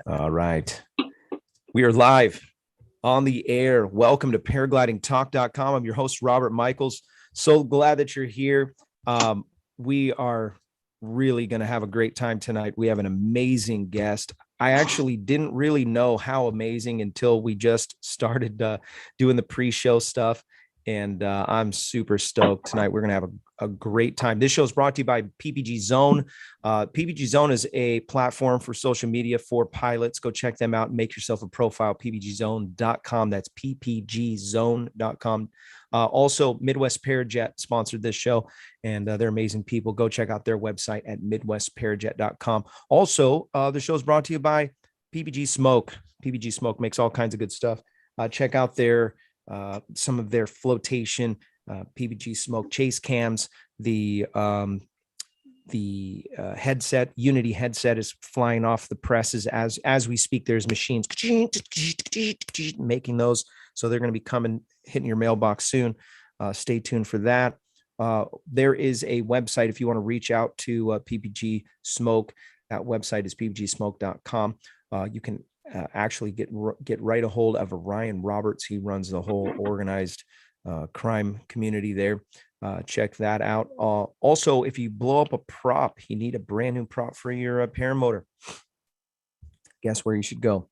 All right. We are live on the air. Welcome to paraglidingtalk.com. I'm your host, Robert Michaels. So glad that you're here. We are really going to have a great time tonight. We have an amazing guest. I actually didn't really know how amazing until we just started doing the pre-show stuff. And I'm super stoked tonight. We're going to have a great time. This show is brought to you by PPG Zone. PPG Zone is a platform for social media for pilots. Go check them out and make yourself a profile, ppgzone.com. That's ppgzone.com. Also, Midwest Parajet sponsored this show, and they're amazing people. Go check out their website at midwestparajet.com. Also, the show is brought to you by PPG Smoke. PPG Smoke makes all kinds of good stuff. Check out some of their flotation PPG Smoke chase cams. The headset, Unity headset, is flying off the presses as we speak. There's machines making those, so they're going to be coming, hitting your mailbox soon. Stay tuned for that. There is a website if you want to reach out to PPG Smoke. That website is ppgsmoke.com. You can actually get right a hold of Ryan Roberts. He runs the whole organized crime community there. Check that out. Also, if you blow up a prop, you need a brand new prop for your paramotor, guess where you should go?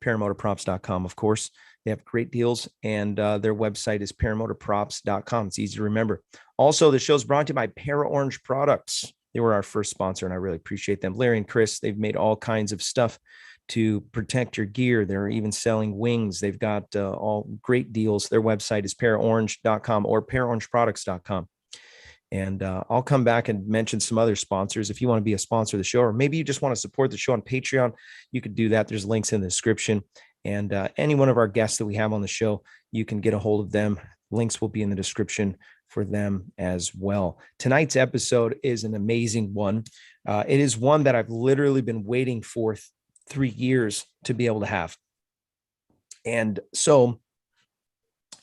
Paramotorprops.com. Of course, they have great deals, and their website is paramotorprops.com. It's easy to remember. Also, the show's brought to you by Para Orange Products. They were our first sponsor, and I really appreciate them. Larry and Chris, they've made all kinds of stuff to protect your gear. They're even selling wings. They've got all great deals. Their website is paraorange.com or paraorangeproducts.com. And I'll come back and mention some other sponsors. If you want to be a sponsor of the show, or maybe you just want to support the show on Patreon, you could do that. There's links in the description. And any one of our guests that we have on the show, you can get a hold of them. Links will be in the description for them as well. Tonight's episode is an amazing one. It is one that I've literally been waiting for 3 years to be able to have. And so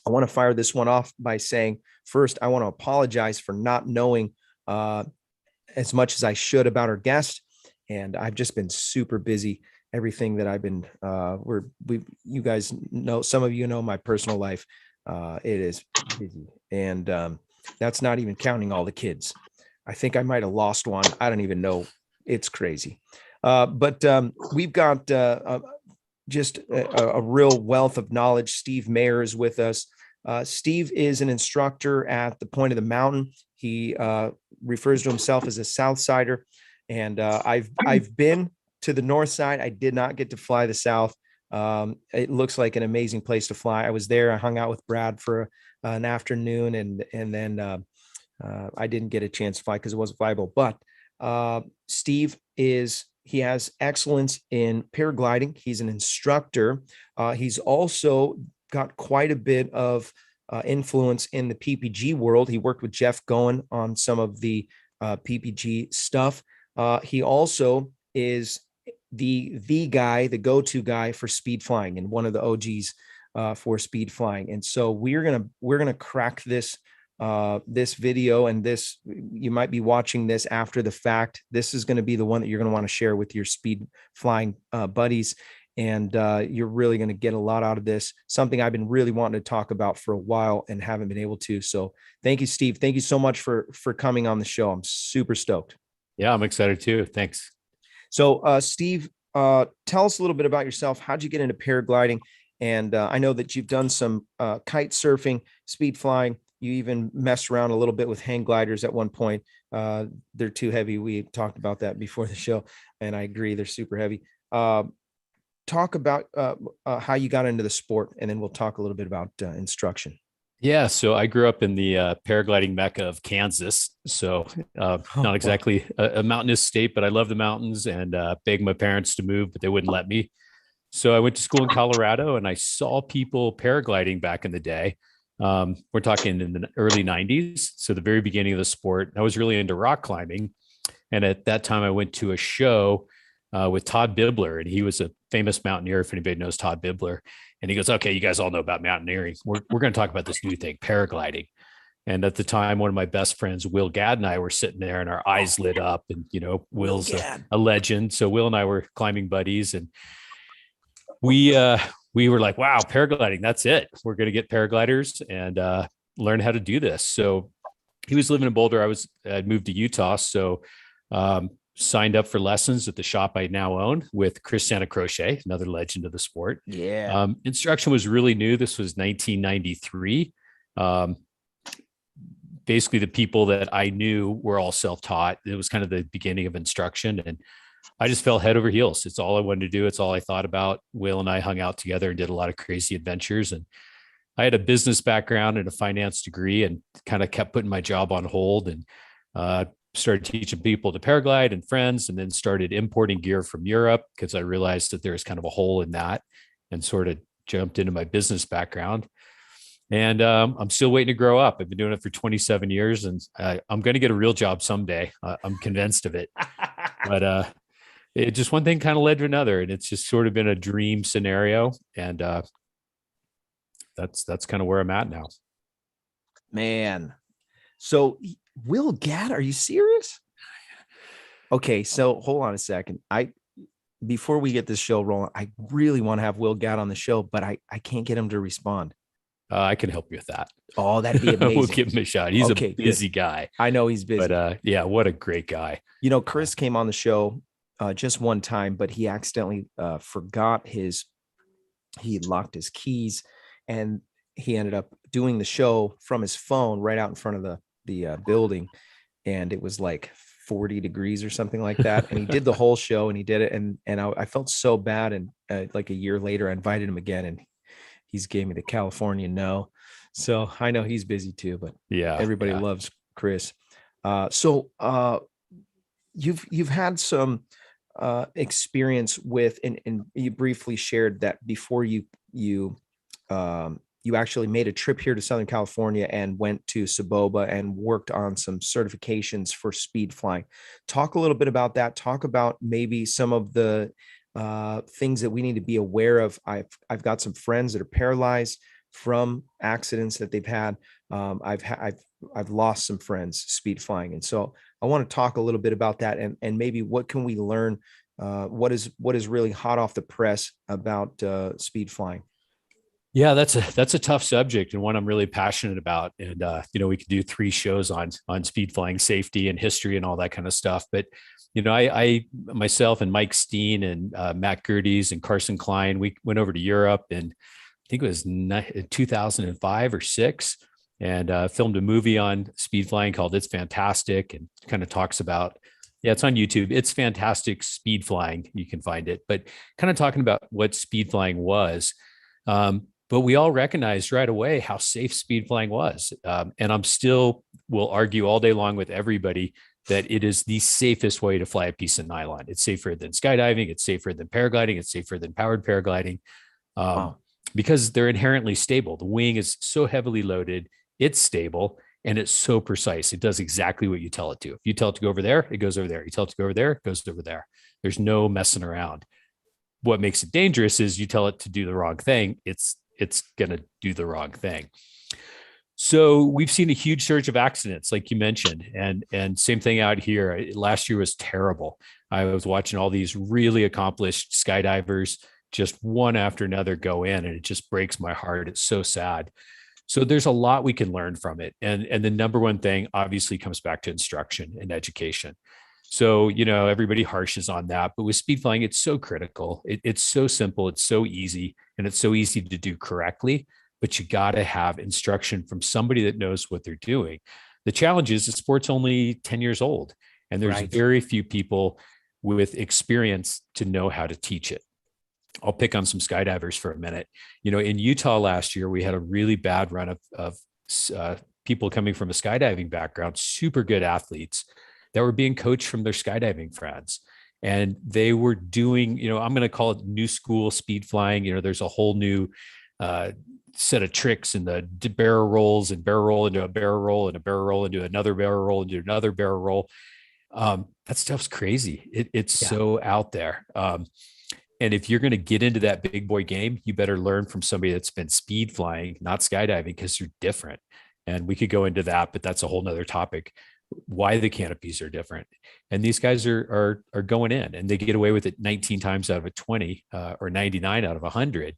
I want to fire this one off by saying, first, I want to apologize for not knowing as much as I should about our guest. And I've just been super busy. Everything that I've been, you guys know, some of you know my personal life. It is busy. And that's not even counting all the kids. I think I might have lost one. I don't even know. It's crazy. But we've got just a real wealth of knowledge. Steve Mayer is with us. Steve is an instructor at the Point of the Mountain. He refers to himself as a South Sider, and I've been to the North Side. I did not get to fly the South. It looks like an amazing place to fly. I was there. I hung out with Brad for an afternoon, and then I didn't get a chance to fly because it wasn't flyable. But Steve he has excellence in paragliding. He's an instructor. He's also got quite a bit of influence in the PPG world. He worked with Jeff Goen on some of the PPG stuff. He also is the guy, the go-to guy for speed flying, and one of the OGs for speed flying. And so we're gonna crack this video, and this, you might be watching this after the fact. This is going to be the one that you're going to want to share with your speed flying buddies, and you're really going to get a lot out of this. Something I've been really wanting to talk about for a while and haven't been able to. So thank you, Steve. Thank you so much for coming on the show. I'm super stoked. Yeah, I'm excited too. Thanks. So Steve, tell us a little bit about yourself. How'd you get into paragliding? And I know that you've done some kite surfing, speed flying. You even messed around a little bit with hang gliders at one point. They're too heavy. We talked about that before the show, and I agree, they're super heavy. Talk about how you got into the sport, and then we'll talk a little bit about instruction. Yeah, so I grew up in the paragliding mecca of Kansas. So not exactly a mountainous state, but I love the mountains, and begged my parents to move, but they wouldn't let me. So I went to school in Colorado, and I saw people paragliding back in the day. We're talking in the early 90s. So the very beginning of the sport. I was really into rock climbing. And at that time, I went to a show with Todd Bibler, and he was a famous mountaineer, if anybody knows Todd Bibler. And he goes, okay, you guys all know about mountaineering. We're going to talk about this new thing, paragliding. And at the time, one of my best friends, Will Gadd, and I were sitting there and our eyes lit up. And, Will Will's Gadd. a legend. So Will and I were climbing buddies, and we, we were like, wow, paragliding, that's it. We're going to get paragliders and learn how to do this. So he was living in Boulder. I'd moved to Utah. So, signed up for lessons at the shop I now own with Chris Santa Croce, another legend of the sport. Yeah. Instruction was really new. This was 1993. Basically, the people that I knew were all self-taught. It was kind of the beginning of instruction, and I just fell head over heels. It's all I wanted to do. It's all I thought about. Will and I hung out together and did a lot of crazy adventures. And I had a business background and a finance degree, and kind of kept putting my job on hold, and started teaching people to paraglide and friends, and then started importing gear from Europe because I realized that there was kind of a hole in that, and sort of jumped into my business background. And I'm still waiting to grow up. I've been doing it for 27 years, and I'm going to get a real job someday. I'm convinced of it. But it just one thing kind of led to another, and it's just sort of been a dream scenario. And that's kind of where I'm at now. Man. So Will Gadd, are you serious? Okay, so hold on a second. Before we get this show rolling, I really want to have Will Gadd on the show, but I can't get him to respond. I can help you with that. Oh, that'd be amazing. We'll give him a shot. He's a busy guy. I know he's busy. But yeah, what a great guy. Chris came on the show just one time, but he accidentally forgot he locked his keys, and he ended up doing the show from his phone right out in front of the building. And it was like 40 degrees or something like that. And he did the whole show, and he did it. And I felt so bad. And like a year later, I invited him again, and he's gave me the California no. So I know he's busy too, but yeah, everybody loves Chris. So you've had some experience with, and you briefly shared that before you actually made a trip here to Southern California and went to Saboba and worked on some certifications for speed flying. Talk a little bit about that. Talk about maybe some of the things that we need to be aware of. I've got some friends that are paralyzed from accidents that they've had. I've lost some friends speed flying, and so I want to talk a little bit about that, and maybe what can we learn? What is really hot off the press about speed flying? Yeah, that's a tough subject, and one I'm really passionate about. And we could do 3 shows on speed flying safety and history and all that kind of stuff. But I myself and Mike Steen and Matt Gerdes and Carson Klein, we went over to Europe, and I think it was 2005 or 6, and filmed a movie on speed flying called "It's Fantastic," and kind of talks about. Yeah, it's on YouTube. It's Fantastic Speed Flying. You can find it, but kind of talking about what speed flying was. But we all recognized right away how safe speed flying was. And I'm still will argue all day long with everybody that it is the safest way to fly a piece of nylon. It's safer than skydiving. It's safer than paragliding. It's safer than powered paragliding because they're inherently stable. The wing is so heavily loaded. It's stable, and it's so precise. It does exactly what you tell it to. If you tell it to go over there, it goes over there. You tell it to go over there, it goes over there. There's no messing around. What makes it dangerous is you tell it to do the wrong thing. It's going to do the wrong thing. So we've seen a huge surge of accidents, like you mentioned, and same thing out here. Last year was terrible. I was watching all these really accomplished skydivers, just one after another go in, and it just breaks my heart. It's so sad. So there's a lot we can learn from it. And the number one thing obviously comes back to instruction and education. So, everybody harshes on that, but with speed flying, it's so critical. It's so simple. It's so easy, and it's so easy to do correctly, but you got to have instruction from somebody that knows what they're doing. The challenge is the sport's only 10 years old, and there's very few people with experience to know how to teach it. I'll pick on some skydivers for a minute. In Utah last year, we had a really bad run of people coming from a skydiving background, super good athletes that were being coached from their skydiving friends. And they were doing, I'm going to call it new school speed flying. There's a whole new set of tricks in the barrel rolls, and barrel roll into a barrel roll, and a barrel roll into another barrel roll into another barrel roll. That stuff's crazy. It's so out there. And if you're going to get into that big boy game, you better learn from somebody that's been speed flying, not skydiving, because you're different. And we could go into that, but that's a whole nother topic, why the canopies are different. And these guys are going in and they get away with it 19 times out of a 20 or 99 out of 100.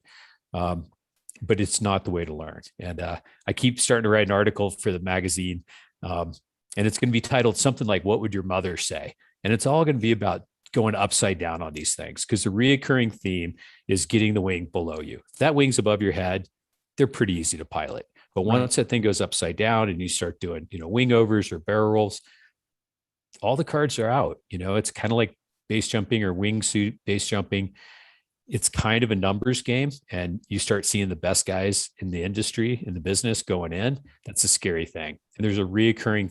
But it's not the way to learn. And I keep starting to write an article for the magazine, and it's going to be titled something like, "What would your mother say?" And it's all going to be about going upside down on these things, because the reoccurring theme is getting the wing below you. If that wing's above your head, they're pretty easy to pilot. But once that thing goes upside down and you start doing, wing overs or barrel rolls, all the cards are out. It's kind of like base jumping or wingsuit base jumping. It's kind of a numbers game, and you start seeing the best guys in the industry, in the business going in. That's a scary thing. And there's a reoccurring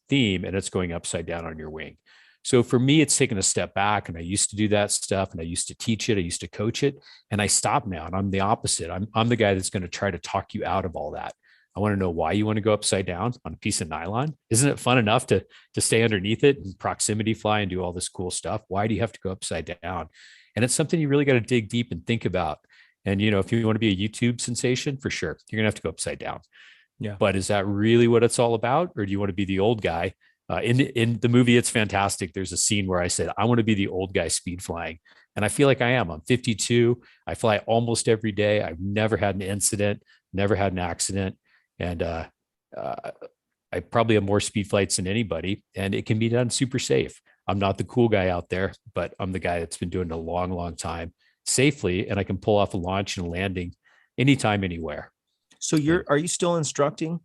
theme, and it's going upside down on your wing. So for me, it's taken a step back, and I used to do that stuff, and I used to teach it. I used to coach it, and I stopped now, and I'm the opposite. I'm the guy that's going to try to talk you out of all that. I want to know why you want to go upside down on a piece of nylon. Isn't it fun enough to stay underneath it and proximity fly and do all this cool stuff? Why do you have to go upside down? And it's something you really got to dig deep and think about. And, if you want to be a YouTube sensation, for sure, you're going to have to go upside down. Yeah. But is that really what it's all about? Or do you want to be the old guy? In the movie, it's fantastic. There's a scene where I said, I want to be the old guy speed flying. And I feel like I am. I'm 52. I fly almost every day. I've never had an incident, never had an accident. And I probably have more speed flights than anybody, and it can be done super safe. I'm not the cool guy out there, but I'm the guy that's been doing it a long, long time safely, and I can pull off a launch and a landing anytime, anywhere. So are you still instructing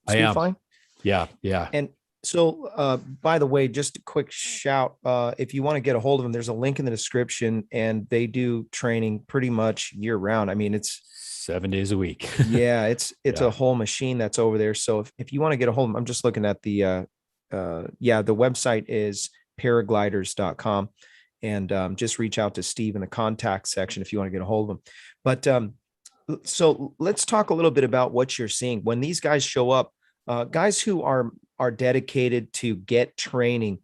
I speed am. flying? Yeah. And so, by the way, just a quick shout, if you want to get a hold of them, there's a link in the description, and they do training pretty much year round. I mean, it's 7 days a week. yeah, it's a whole machine that's over there. So if you want to get a hold of them, I'm just looking at the website is paragliders.com, and just reach out to Steve in the contact section if you want to get a hold of him. But so let's talk a little bit about what you're seeing when these guys show up, guys who are dedicated to get training.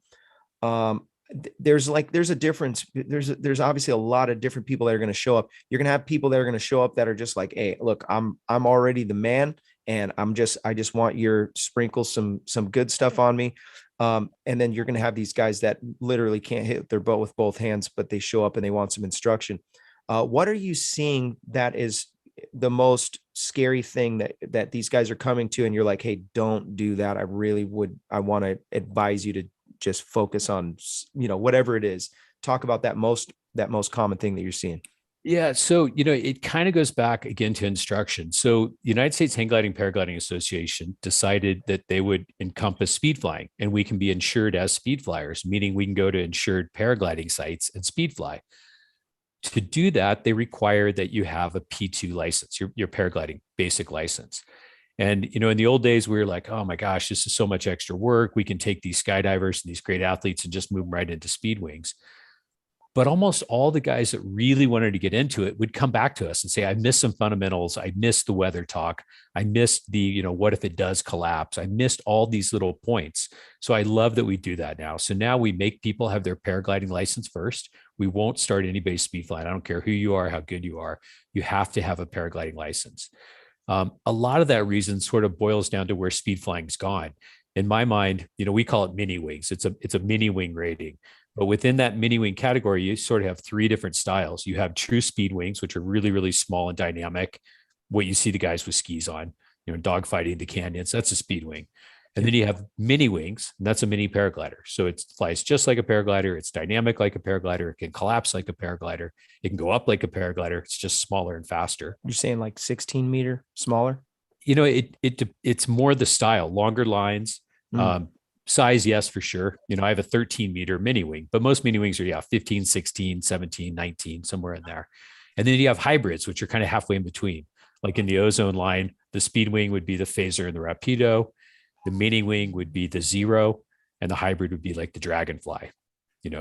There's a difference. There's obviously a lot of different people that are going to show up. You're going to have people that are going to show up that are just like, hey, look, I'm already the man, and I just want your sprinkle some good stuff on me. And then you're going to have these guys that literally can't hit their boat with both hands, but they show up and they want some instruction. What are you seeing that is the most scary thing that these guys are coming to, and you're like, hey, don't do that. I want to advise you to just focus on, whatever it is. Talk about that most common thing that you're seeing. Yeah. So, it kind of goes back again to instruction. So the United States Hang Gliding Paragliding Association decided that they would encompass speed flying, and we can be insured as speed flyers, meaning we can go to insured paragliding sites and speed fly. To do that, they require that you have a P2 license, your paragliding basic license. And, in the old days, we were like, oh my gosh, this is so much extra work. We can take these skydivers and these great athletes and just move them right into speed wings. But almost all the guys that really wanted to get into it would come back to us and say, I missed some fundamentals. I missed the weather talk. I missed the, what if it does collapse? I missed all these little points. So I love that we do that now. So now we make people have their paragliding license first. We won't start anybody's speed flight. I don't care who you are, how good you are. You have to have a paragliding license. A lot of that reason sort of boils down to where speed flying's gone. In my mind, we call it mini wings. It's a mini wing rating. But within that mini wing category, you sort of have three different styles. You have true speed wings, which are really, really small and dynamic. What you see the guys with skis on, dogfighting the canyons, that's a speed wing. And then you have mini wings, and that's a mini paraglider. So it flies just like a paraglider. It's dynamic like a paraglider. It can collapse like a paraglider. It can go up like a paraglider. It's just smaller and faster. You're saying like 16 meter smaller? It's more the style, longer lines, size. Yes, for sure. I have a 13 meter mini wing, but most mini wings are 15, 16, 17, 19, somewhere in there. And then you have hybrids, which are kind of halfway in between. Like in the ozone line, the speed wing would be the phaser and the rapido. The mini wing would be the Zero, and the hybrid would be like the Dragonfly.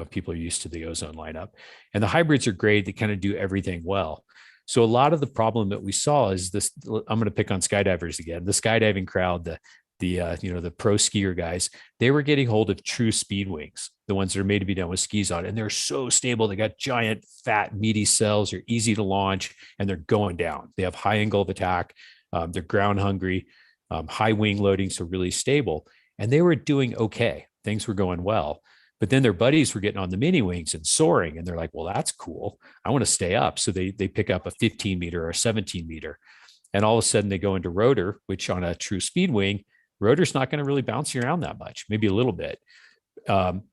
People are used to the ozone lineup, and the hybrids are great. They kind of do everything well. So a lot of the problem that we saw is this. I'm going to pick on skydivers again. The skydiving crowd, the pro skier guys, they were getting hold of true speed wings, the ones that are made to be done with skis on, and they're so stable. They got giant, fat, meaty cells. They're easy to launch, and they're going down. They have high angle of attack. They're ground hungry. high wing loading, so really stable. And they were doing okay. Things were going well. But then their buddies were getting on the mini wings and soaring. And they're like, well, that's cool. I want to stay up. So they pick up a 15 meter or a 17 meter. And all of a sudden they go into rotor, which on a true speed wing, rotor's not going to really bounce you around that much, maybe a little bit. Um,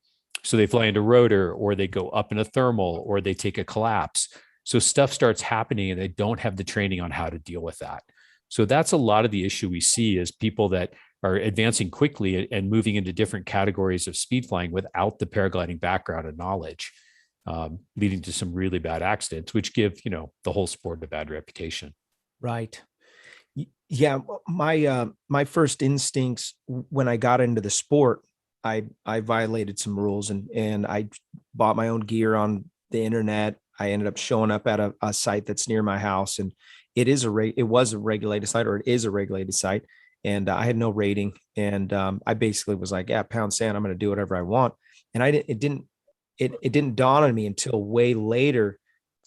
so they fly into rotor, or they go up in a thermal, or they take a collapse. So stuff starts happening and they don't have the training on how to deal with that. So that's a lot of the issue we see, is people that are advancing quickly and moving into different categories of speed flying without the paragliding background and knowledge, leading to some really bad accidents, which give, the whole sport a bad reputation. Right. Yeah. My first instincts when I got into the sport, I violated some rules, and I bought my own gear on the internet. I ended up showing up at a site that's near my house, and it was a regulated site, or it is a regulated site. And I had no rating. And I basically was like, yeah, pound sand, I'm going to do whatever I want. And it didn't dawn on me until way later,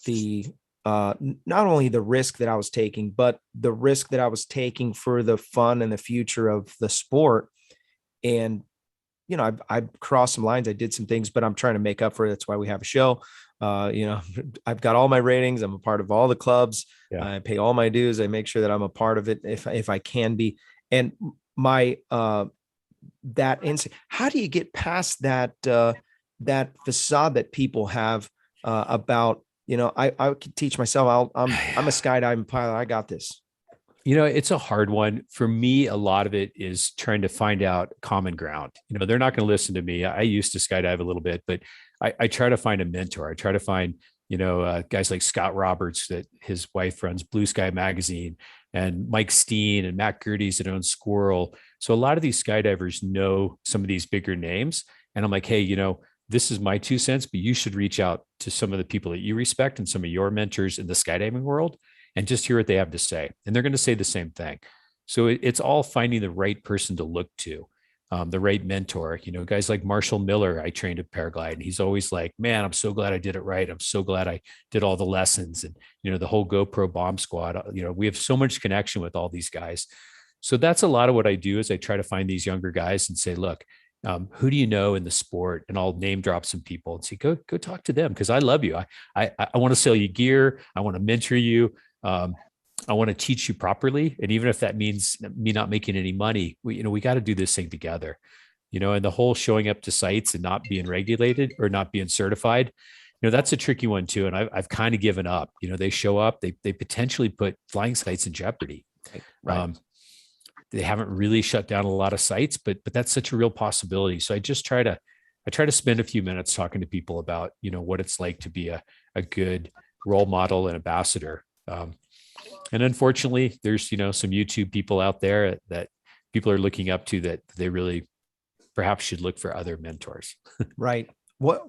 the not only the risk that I was taking, but the risk that I was taking for the fun and the future of the sport. And I crossed some lines. I did some things, but I'm trying to make up for it. That's why we have a show. I've got all my ratings. I'm a part of all the clubs. Yeah. I pay all my dues. I make sure that I'm a part of it if I can be. And my that instinct. How do you get past that facade that people have about, I could teach myself. I'm a skydiving pilot. I got this. It's a hard one for me. A lot of it is trying to find out common ground. They're not going to listen to me. I used to skydive a little bit, but I try to find a mentor. I try to find, guys like Scott Roberts, that his wife runs Blue Sky Magazine, and Mike Steen and Matt Gerdes that owns Squirrel. So a lot of these skydivers know some of these bigger names. And I'm like, hey, this is my 2 cents, but you should reach out to some of the people that you respect and some of your mentors in the skydiving world, and just hear what they have to say. And they're going to say the same thing. So it's all finding the right person to look to, the right mentor. Guys like Marshall Miller, I trained at Paraglide, and he's always like, man, I'm so glad I did it right. I'm so glad I did all the lessons. And, the whole GoPro bomb squad, we have so much connection with all these guys. So that's a lot of what I do, is I try to find these younger guys and say, look, who do you know in the sport? And I'll name drop some people and say, go talk to them, because I love you. I want to sell you gear. I want to mentor you. I want to teach you properly. And even if that means me not making any money, we got to do this thing together, and the whole showing up to sites and not being regulated or not being certified, that's a tricky one too. And I've kind of given up. They show up, they potentially put flying sites in jeopardy. Right. They haven't really shut down a lot of sites, but that's such a real possibility. So I try to spend a few minutes talking to people about, what it's like to be a good role model and ambassador. And unfortunately, there's, some YouTube people out there that people are looking up to, that they really perhaps should look for other mentors. Right. What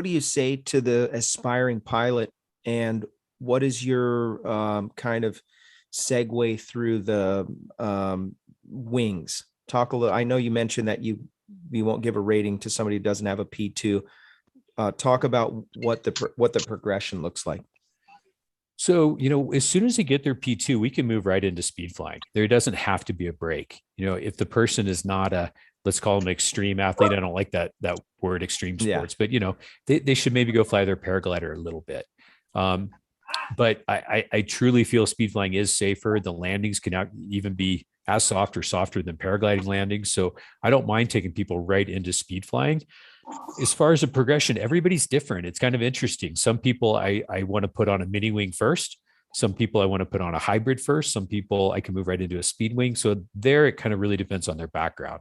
do you say to the aspiring pilot, and what is your kind of segue through the wings? Talk a little. I know you mentioned that you won't give a rating to somebody who doesn't have a P2. Talk about what the progression looks like. So, as soon as they get their P2, we can move right into speed flying. There doesn't have to be a break. If the person is not let's call them extreme athlete. I don't like that word, extreme sports, but they should maybe go fly their paraglider a little bit. But I truly feel speed flying is safer. The landings can even be as soft or softer than paragliding landings. So I don't mind taking people right into speed flying. As far as the progression, everybody's different. It's kind of interesting. Some people I want to put on a mini wing first. Some people I want to put on a hybrid first. Some people I can move right into a speed wing. So there, it kind of really depends on their background.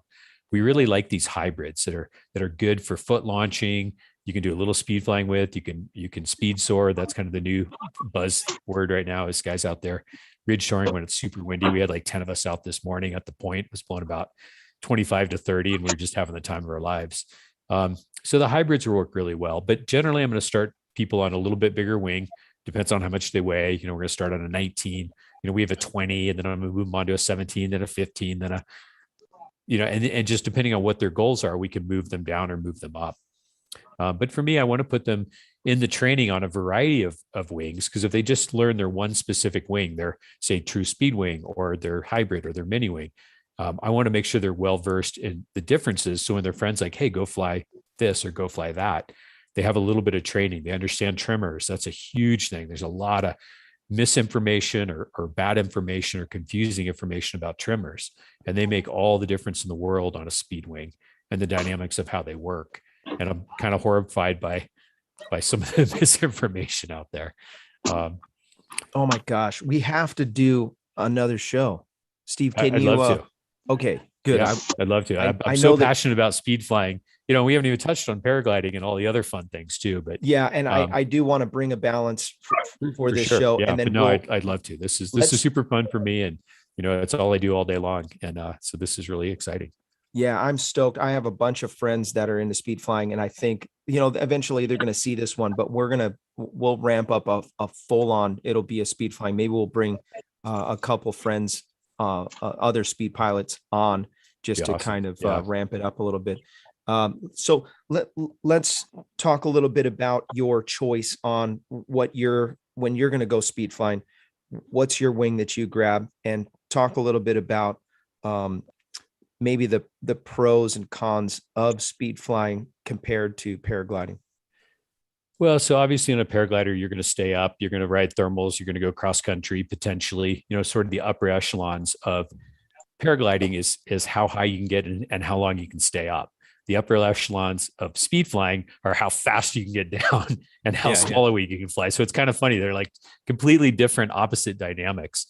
We really like these hybrids that are good for foot launching. You can do a little speed flying with. You can speed soar. That's kind of the new buzz word right now, is guys out there ridge soaring when it's super windy. We had like 10 of us out this morning at the point. It was blowing about 25 to 30, and we were just having the time of our lives. So the hybrids work really well, but generally I'm going to start people on a little bit bigger wing. Depends on how much they weigh. We're going to start on a 19, we have a 20, and then I'm going to move them on to a 17, then a 15, then and just depending on what their goals are, we can move them down or move them up. But for me, I want to put them in the training on a variety of wings, because if they just learn their one specific wing, their say true speed wing or their hybrid or their mini wing, I want to make sure they're well versed in the differences. So when their friends like, hey, go fly this or go fly that, they have a little bit of training. They understand trimmers. That's a huge thing. There's a lot of misinformation or bad information or confusing information about trimmers, and they make all the difference in the world on a speed wing and the dynamics of how they work. And I'm kind of horrified by some of the misinformation out there. Oh my gosh, we have to do another show. Steve, can I'd you? love to. Okay, good. Yeah, I'd love to. I I'm know so that. passionate about speed flying. You know, we haven't even touched on paragliding and all the other fun things too. But Yeah, and um, I do want to bring a balance for this sure, show, yeah. and But then no, I'd love to. This is let's. super fun for me, and you know, it's all I do all day long. And so this is really exciting. Yeah, I'm stoked. I have a bunch of friends that are into speed flying, and I think eventually they're going to see this one, but we'll ramp up a full on. It'll be a speed flying. Maybe we'll bring a couple friends, other speed pilots on Be just to awesome. kind of Yeah. ramp it up a little bit. So let's talk a little bit about your choice on when you're going to go speed flying. What's your wing that you grab, and talk a little bit about maybe the pros and cons of speed flying compared to paragliding. Well, so obviously in a paraglider, you're going to stay up, you're going to ride thermals, you're going to go cross country potentially, you know, sort of the upper echelons of paragliding is how high you can get and how long you can stay up. The upper echelons of speed flying are how fast you can get down and how small a wing you can fly. So it's kind of funny. They're like completely different, opposite dynamics.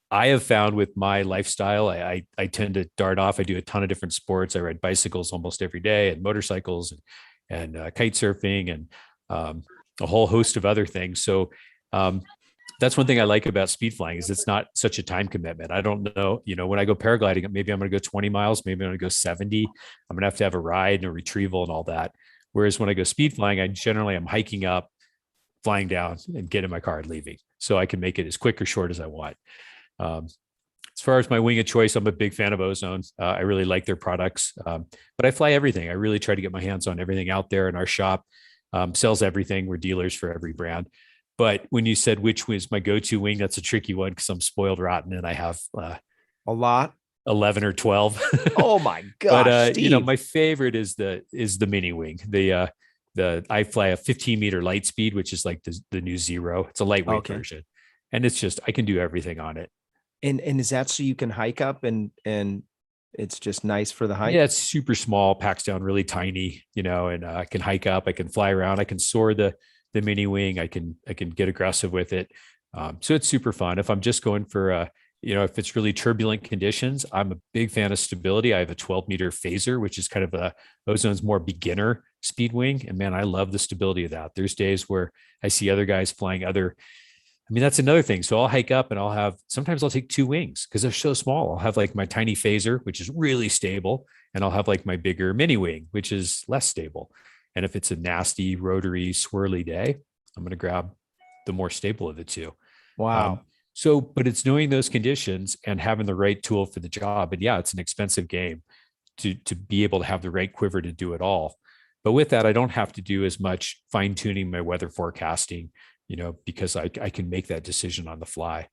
I have found with my lifestyle, I tend to dart off. I do a ton of different sports. I ride bicycles almost every day, and motorcycles, and kite surfing, and a whole host of other things. So that's one thing I like about speed flying is it's not such a time commitment. I don't know, you know, when I go paragliding, maybe I'm going to go 20 miles, maybe I'm going to go 70. I'm going to have a ride and a retrieval and all that. Whereas when I go speed flying, I'm hiking up, flying down, and get in my car and leaving. So I can make it as quick or short as I want. As far as my wing of choice, I'm a big fan of Ozone. I really like their products, but I fly everything. I really try to get my hands on everything out there, in our shop sells everything. We're dealers for every brand. But when you said which was my go-to wing, that's a tricky one because I'm spoiled rotten and I have A lot. 11 or 12. Oh my gosh, But you know, Steve. my favorite is the mini wing. The I fly a 15 meter light speed, which is like the new Zero. It's a lightweight Okay. version, and it's just I can do everything on it. And is that so you can hike up and it's just nice for the hike? Yeah, it's super small, packs down really tiny, you know, and I can hike up, I can fly around, I can soar the mini wing, I can get aggressive with it. So it's super fun. If I'm just going for you know, if it's really turbulent conditions, I'm a big fan of stability. I have a 12-meter phaser, which is kind of a Ozone's more beginner speed wing, and man, I love the stability of that. There's days where I see other guys flying other. I mean, that's another thing. So I'll hike up and sometimes I'll take two wings because they're so small. I'll have like my tiny phaser, which is really stable, and I'll have like my bigger mini wing, which is less stable. And if it's a nasty, rotary, swirly day, I'm going to grab the more stable of the two. Wow. But it's knowing those conditions and having the right tool for the job. And yeah, it's an expensive game to be able to have the right quiver to do it all. But with that, I don't have to do as much fine tuning my weather forecasting, you know, because I can make that decision on the fly.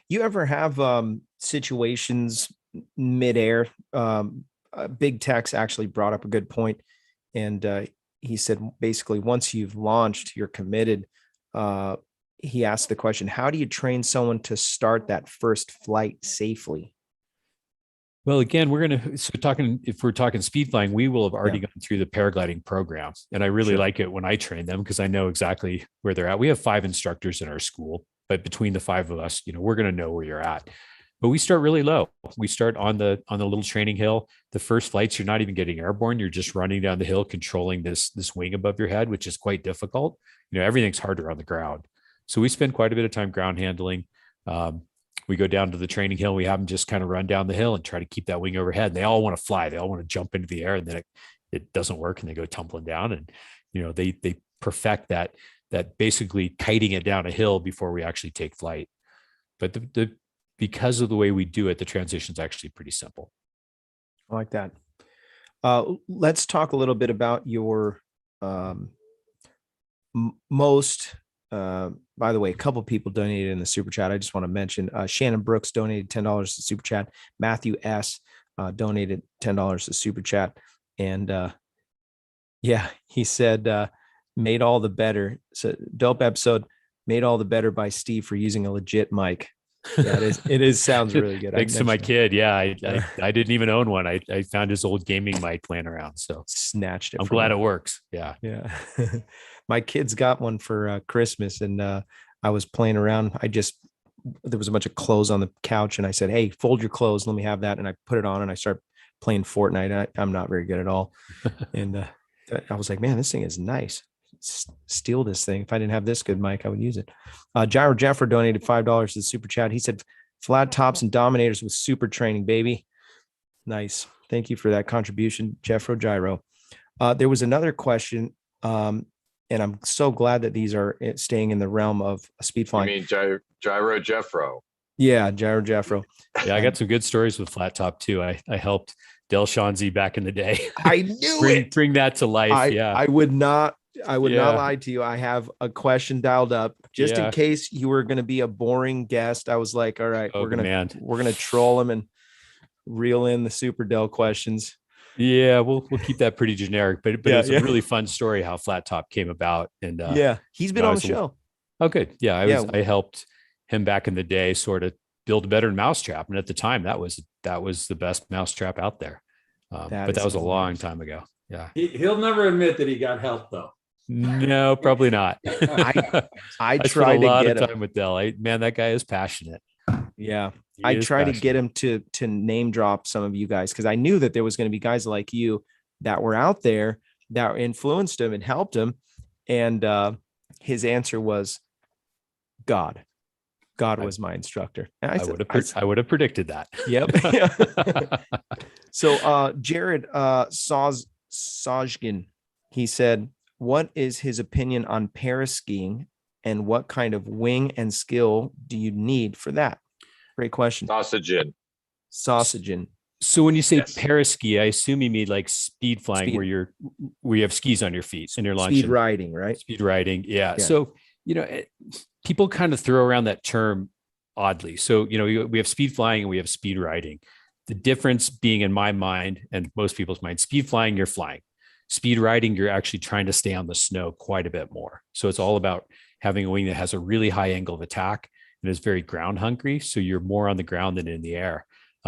You ever have situations midair? Big Tex actually brought up a good point, and he said basically once you've launched, you're committed. He asked the question, how do you train someone to start that first flight safely? Well, again, if we're talking speed flying, we will have already gone through the paragliding program. And I really like it when I train them because I know exactly where they're at. We have 5 instructors in our school, but between the 5 of us, you know, we're going to know where you're at. But we start really low. We start on the little training hill. The first flights, you're not even getting airborne. You're just running down the hill, controlling this wing above your head, which is quite difficult. You know, everything's harder on the ground. So we spend quite a bit of time ground handling. We go down to the training hill. We have them just kind of run down the hill and try to keep that wing overhead. And they all want to fly. They all want to jump into the air, and then it doesn't work, and they go tumbling down. And you know, they perfect that basically kiting it down a hill before we actually take flight. But because of the way we do it, the transition is actually pretty simple. I like that. Let's talk a little bit about your um, most. By the way, a couple people donated in the super chat. I just want to mention Shannon Brooks donated $10 to super chat. Matthew S. Donated $10 to super chat, and yeah, he said made all the better. So dope episode, made all the better by Steve for using a legit mic. Yeah, it is. It is. Sounds really good. Thanks to my kid. Yeah, that. I didn't even own one. I found his old gaming mic laying around. So Snatched it. I'm from glad him. it works. Yeah. Yeah. My kids got one for Christmas, and I was playing around. There was a bunch of clothes on the couch, and I said, "Hey, fold your clothes. Let me have that." And I put it on, and I start playing Fortnite. I'm not very good at all, and I was like, "Man, this thing is nice. Steal this thing. If I didn't have this good mic, I would use it." Gyro Jefffer donated $5 to the super chat. He said, "Flat tops and dominators with super training, baby." Nice. Thank you for that contribution, Jeffro Gyro. There was another question, and I'm so glad that these are staying in the realm of speed flying. You mean Gyro Jeffro? Yeah, Gyro Jeffro. Yeah, I got some good stories with flat top too. I helped Del Shanzi back in the day. I knew bring that to life. I would not lie to you. I have a question dialed up just in case you were going to be a boring guest. I was like, all right, we're gonna troll him and reel in the Super Del questions. Yeah, we'll keep that pretty generic, but it's a really fun story how flat top came about. And he's been on the show. Oh, good. Yeah, I helped him back in the day sort of build a better mousetrap, and at the time that was the best mousetrap out there. But that was a long time ago. Yeah, he'll never admit that he got help though. No, probably not. I tried a lot to of get time with Del. Man, that guy is passionate. Yeah. I tried to get him to name drop some of you guys, because I knew that there was going to be guys like you that were out there that influenced him and helped him. And his answer was God. God was my instructor. And I would have predicted that. Yep. So Jared Sajgin, he said, what is his opinion on paraskiing, and what kind of wing and skill do you need for that? Great question. Sausage. So when you say paraski, I assume you mean like speed flying, where you have skis on your feet and you're launching. Speed riding, right? Speed riding. Yeah. So, people kind of throw around that term oddly. So, we have speed flying and we have speed riding. The difference being, in my mind and most people's mind, speed flying, you're flying. Speed riding, you're actually trying to stay on the snow quite a bit more. So it's all about having a wing that has a really high angle of attack and is very ground hungry. So you're more on the ground than in the air.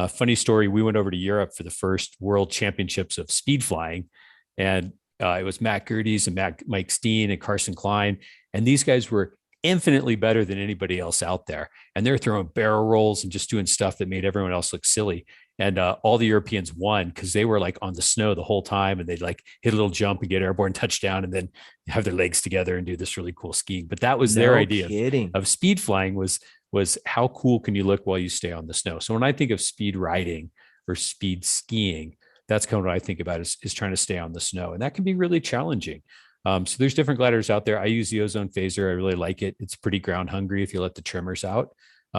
Funny story. We went over to Europe for the first world championships of speed flying, and it was Matt Gerdes and Mike Steen and Carson Klein. And these guys were infinitely better than anybody else out there. And they're throwing barrel rolls and just doing stuff that made everyone else look silly. And all the Europeans won because they were like on the snow the whole time, and they'd like hit a little jump and get airborne touchdown and then have their legs together and do this really cool skiing. But that was their idea of speed flying was how cool can you look while you stay on the snow? So when I think of speed riding or speed skiing, that's kind of what I think about is trying to stay on the snow. And that can be really challenging. So there's different gliders out there. I use the Ozone Phaser. I really like it. It's pretty ground hungry if you let the trimmers out.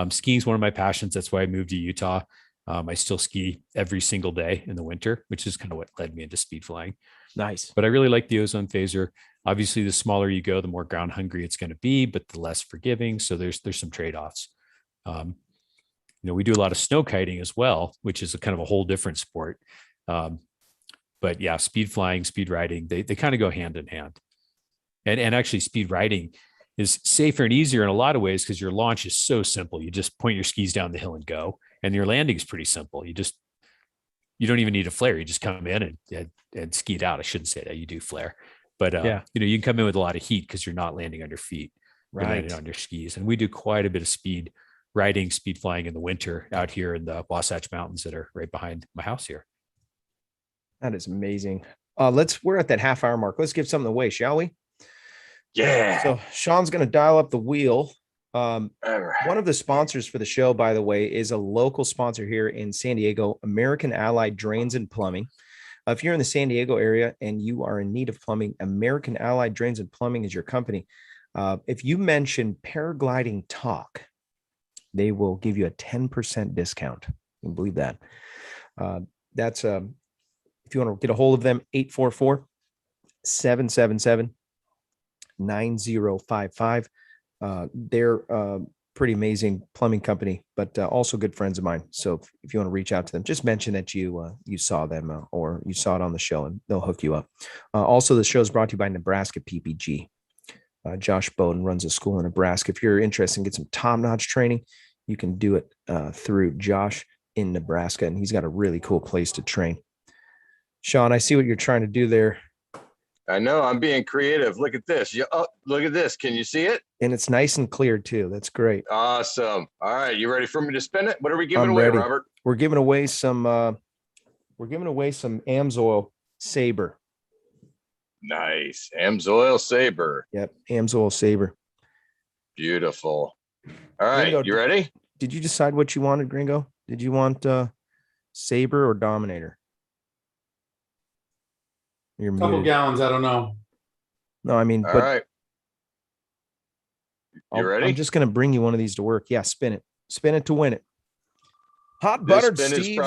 Skiing is one of my passions. That's why I moved to Utah. I still ski every single day in the winter, which is kind of what led me into speed flying. Nice. But I really like the Ozone Phaser. Obviously, the smaller you go, the more ground hungry it's going to be, but the less forgiving. So there's some trade-offs. We do a lot of snow kiting as well, which is a kind of a whole different sport. But yeah, speed flying, speed riding, they kind of go hand in hand. And actually speed riding is safer and easier in a lot of ways because your launch is so simple. You just point your skis down the hill and go, and your landing is pretty simple. You don't even need a flare. You just come in and ski it out. I shouldn't say that, you do flare, but you can come in with a lot of heat because you're not landing on your feet, you're landing on your skis. And we do quite a bit of speed riding, speed flying in the winter out here in the Wasatch Mountains that are right behind my house here. That is amazing. We're at that half hour mark. Let's give something away, shall we? Yeah. So Sean's going to dial up the wheel. All right. One of the sponsors for the show, by the way, is a local sponsor here in San Diego, American Allied Drains and Plumbing. If you're in the San Diego area and you are in need of plumbing, American Allied Drains and Plumbing is your company. If you mention Paragliding Talk, they will give you a 10% discount. You can believe that. That's If you want to get a hold of them, 844-777-9055. They're pretty amazing plumbing company, but also good friends of mine. So if you want to reach out to them, just mention that you saw them or you saw it on the show, and they'll hook you up. Also, the show is brought to you by Nebraska PPG. Josh Bowden runs a school in Nebraska. If you're interested in get some top-notch training, you can do it through Josh in Nebraska, and he's got a really cool place to train. Sean, I see what you're trying to do there. I know I'm being creative. Look at this. Look at this. Can you see it? And it's nice and clear too. That's great. Awesome. All right. You ready for me to spin it? What are we giving I'm away, ready. Robert? We're giving away some Amsoil Sabre. Nice. Amsoil Sabre. Yep. Amsoil Sabre. Beautiful. All right. Gringo, You ready? Did you decide what you wanted, Gringo? Did you want Sabre or Dominator? You're Couple muted. gallons, I don't know. No, I mean, All but right. You ready? I'm just going to bring you one of these to work. Yeah, spin it. Spin it to win it. Hot buttered, Steve.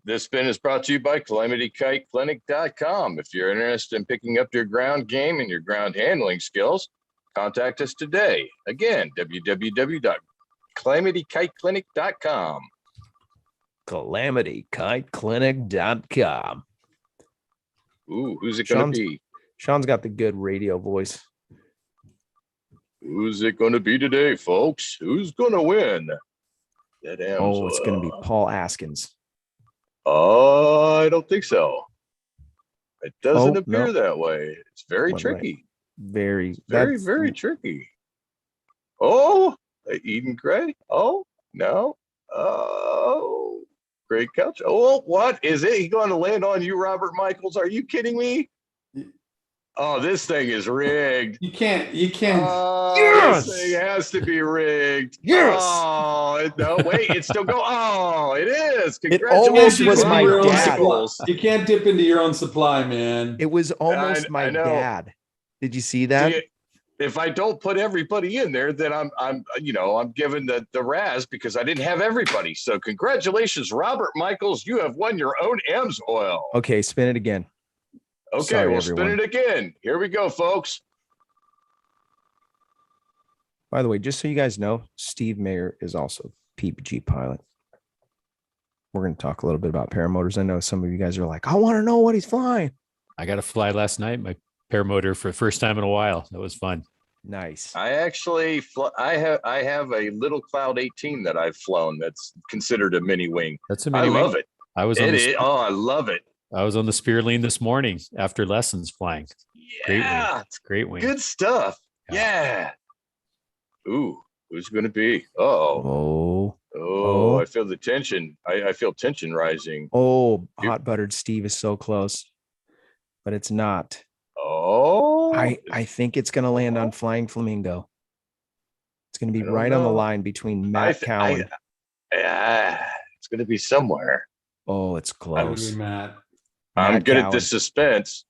This spin is brought to you by CalamityKiteClinic.com. If you're interested in picking up your ground game and your ground handling skills, contact us today. Again, www.CalamityKiteClinic.com. CalamityKiteClinic.com. Ooh, who's it going to be? Sean's got the good radio voice. Who's it going to be today, folks? Who's going to win? Oh, it's going to be Paul Askins. I don't think so. It doesn't appear that way. It's very tricky. Very tricky. Oh, Eden Gray. Oh, no. Oh, Greg Couch. Oh, what is it? He going to land on you, Robert Michaels? Are you kidding me? Oh, this thing is rigged. You can't. Yes! This thing has to be rigged. Yes! Oh, no, wait, it's still going. Oh, it is. It almost Congratulations, was my Robert dad. Michaels. You can't dip into your own supply, man. It was almost my dad. Did you see that? See, if I don't put everybody in there, then I'm given the Raz because I didn't have everybody. So congratulations, Robert Michaels. You have won your own Amsoil. Okay, spin it again. Okay, Sorry, we'll everyone. spin it again. Here we go, folks. By the way, just so you guys know, Steve Mayer is also PPG pilot. We're going to talk a little bit about paramotors. I know some of you guys are like, I want to know what he's flying. I got to fly last night, my paramotor for the first time in a while. That was fun. Nice. I actually, I have a Little Cloud 18 that I've flown. That's considered a mini wing. That's a mini I wing. love it. I was I love it. I was on the Spearline this morning after lessons flying. Yeah, Great wing. good stuff. Yeah. Ooh, who's going to be? Oh, I feel the tension. I feel tension rising. Oh, hot buttered Steve is so close, but it's not. Oh, I think it's going to land on Flying Flamingo. It's going to be right on the line between Matt Cowan. It's going to be somewhere. Oh, it's close. Matt. I'm good at the suspense.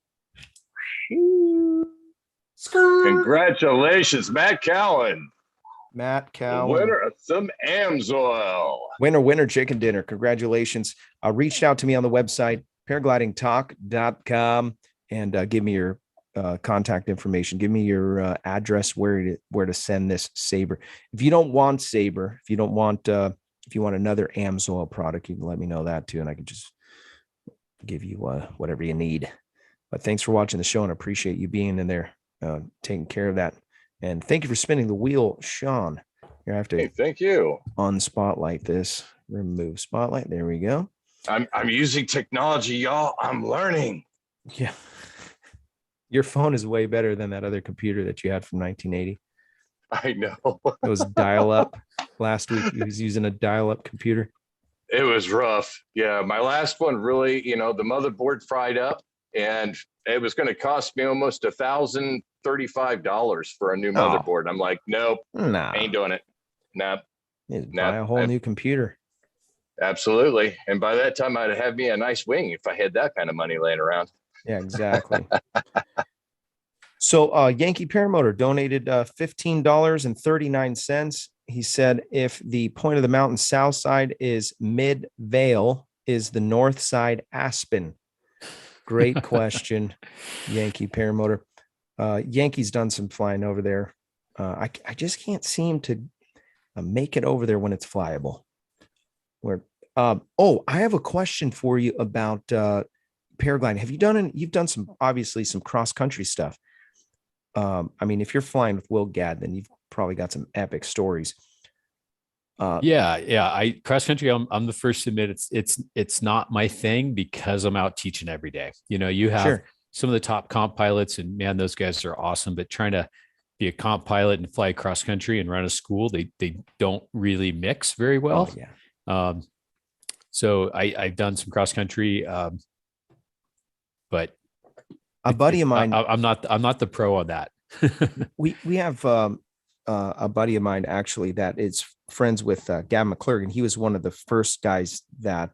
Congratulations, Matt Cowan. Matt Cowan. Winner of some Amsoil. Winner, chicken dinner. Congratulations. Reached out to me on the website, paraglidingtalk.com, and give me your contact information. Give me your address where to send this Sabre. If you don't want Sabre, if you want another Amsoil product, you can let me know that too, and I can just give you whatever you need. But thanks for watching the show, and I appreciate you being in there, taking care of that. And thank you for spinning the wheel, Sean. You have to thank you. Unspotlight this. Remove spotlight. There we go. I'm using technology, y'all. I'm learning. Yeah. Your phone is way better than that other computer that you had from 1980. I know. It was dial-up. Last week he was using a dial-up computer. It was rough. Yeah, my last one really, the motherboard fried up, and it was going to cost me almost $1,035 for a new motherboard. I'm like, nope, ain't doing it. Nope. Buy a whole new computer. Absolutely. And by that time, I'd have me a nice wing if I had that kind of money laying around. Yeah, exactly. So Yankee Paramotor donated $15.39. He said if the point of the mountain south side is Mid-Vale, is the north side Aspen. Great question, Yankee Paramotor. Yankee's done some flying over there. I just can't seem to make it over there when it's flyable. Where I have a question for you about paragliding. Have you done you've done some obviously some cross country stuff. I mean, if you're flying with Will Gadd, then you've probably got some epic stories. Yeah. I cross country. I'm the first to admit it's not my thing because I'm out teaching every day. You have Sure. some of the top comp pilots, and man, those guys are awesome. But trying to be a comp pilot and fly cross country and run a school, they don't really mix very well. Oh, yeah. So I've done some cross country, but A buddy of mine. I'm not the pro on that. we have a buddy of mine actually that is friends with Gavin McClurgan. He was one of the first guys that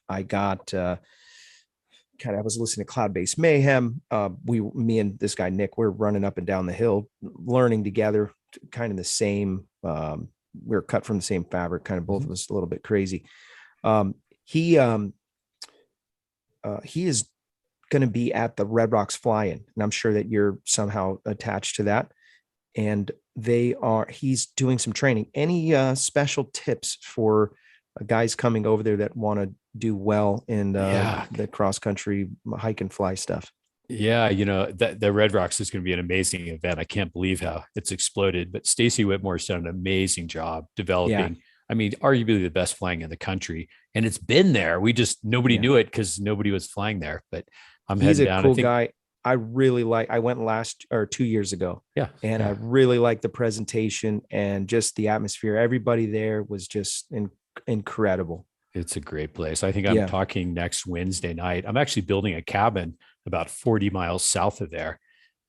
I got. I was listening to Cloud-Based Mayhem. Me and this guy Nick, we're running up and down the hill, learning together, kind of the same. We're cut from the same fabric, kind of both of us a little bit crazy. He is going to be at the Red Rocks Fly-In, and I'm sure that you're somehow attached to that. And he's doing some training. Any special tips for guys coming over there that want to do well in the cross country hike and fly stuff? Yeah, the Red Rocks is going to be an amazing event. I can't believe how it's exploded. But Stacy Whitmore's done an amazing job developing. Yeah. I mean, arguably the best flying in the country, and it's been there. Nobody knew it because nobody was flying there. But he's a down. cool guy. I really I went 2 years ago. Yeah. And I really liked the presentation and just the atmosphere. Everybody there was just incredible. It's a great place. I think I'm talking next Wednesday night. I'm actually building a cabin about 40 miles south of there.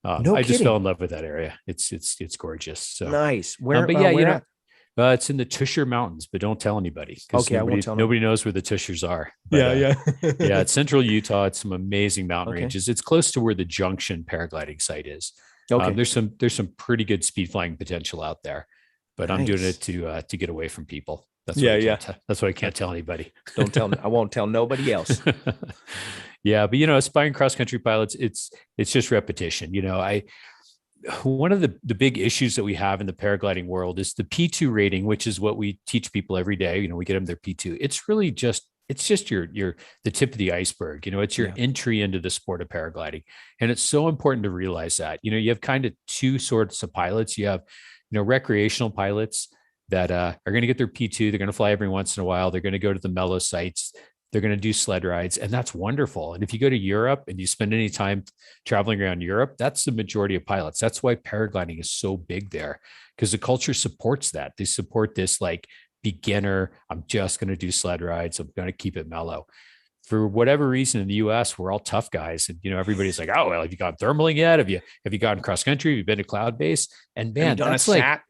I just fell in love with that area. It's gorgeous. So nice. Where? But yeah, it's in the Tusher Mountains, but don't tell anybody. Okay, I won't tell nobody knows where the Tushers are. But, yeah. It's central Utah. It's some amazing mountain ranges. It's close to where the Junction paragliding site is. Okay. There's some pretty good speed flying potential out there, but nice. I'm doing it to get away from people. That's what I can't tell anybody. Don't tell me. I won't tell nobody else. Yeah, but aspiring cross country pilots, it's just repetition. One of the big issues that we have in the paragliding world is the P2 rating, which is what we teach people every day. We get them their P2. It's really just the tip of the iceberg. It's your entry into the sport of paragliding. And it's so important to realize that. You have kind of two sorts of pilots. You have, recreational pilots that are going to get their P2. They're going to fly every once in a while. They're going to go to the mellow sites. They're going to do sled rides, and that's wonderful. And if you go to Europe and you spend any time traveling around Europe, that's the majority of pilots. That's why paragliding is so big there, because the culture supports that. They support this like beginner, I'm just going to do sled rides. I'm going to keep it mellow. For whatever reason in the US, we're all tough guys. And, everybody's like, oh, well, have you gone thermaling yet? Have you gone cross country? Have you been to cloud base? And man, that's like,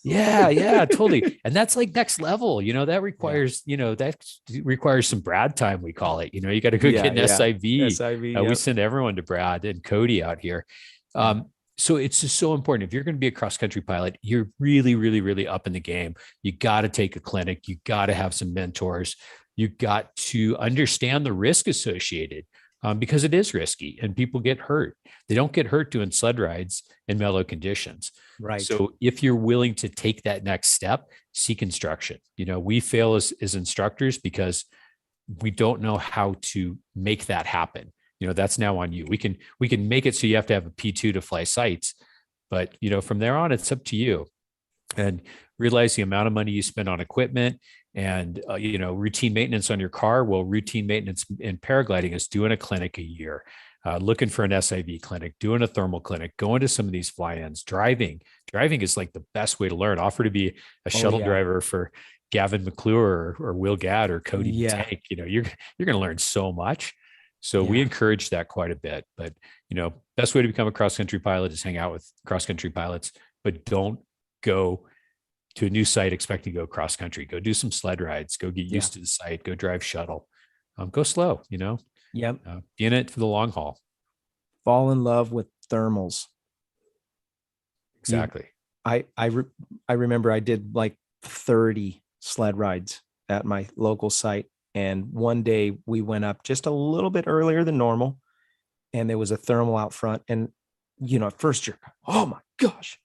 yeah, totally. And that's like next level, that requires, that requires some Brad time. We call it, you got to go get an SIV. We send everyone to Brad and Cody out here. So it's just so important. If you're going to be a cross-country pilot, you're really, really, really up in the game. You got to take a clinic. You got to have some mentors. You got to understand the risk associated because it is risky and people get hurt. They don't get hurt doing sled rides in mellow conditions. Right. So if you're willing to take that next step, seek instruction. We fail as instructors because we don't know how to make that happen. That's now on you. We can make it so you have to have a P2 to fly sites, but from there on, it's up to you. And realize the amount of money you spend on equipment and routine maintenance on your car. Well, routine maintenance in paragliding is doing a clinic a year, looking for an SIV clinic, doing a thermal clinic, going to some of these fly-ins. Driving is like the best way to learn. Offer to be a shuttle driver for Gavin McClure or Will Gadd or Cody Tank. You're going to learn so much. So we encourage that quite a bit. But, best way to become a cross-country pilot is hang out with cross-country pilots, but don't go to a new site expecting to go cross-country. Go do some sled rides. Go get used to the site. Go drive shuttle. Go slow, Yep. Be in it for the long haul. Fall in love with thermals. Exactly. I remember I did like 30 sled rides at my local site. And one day we went up just a little bit earlier than normal. and there was a thermal out front. And, at first you're, oh my gosh,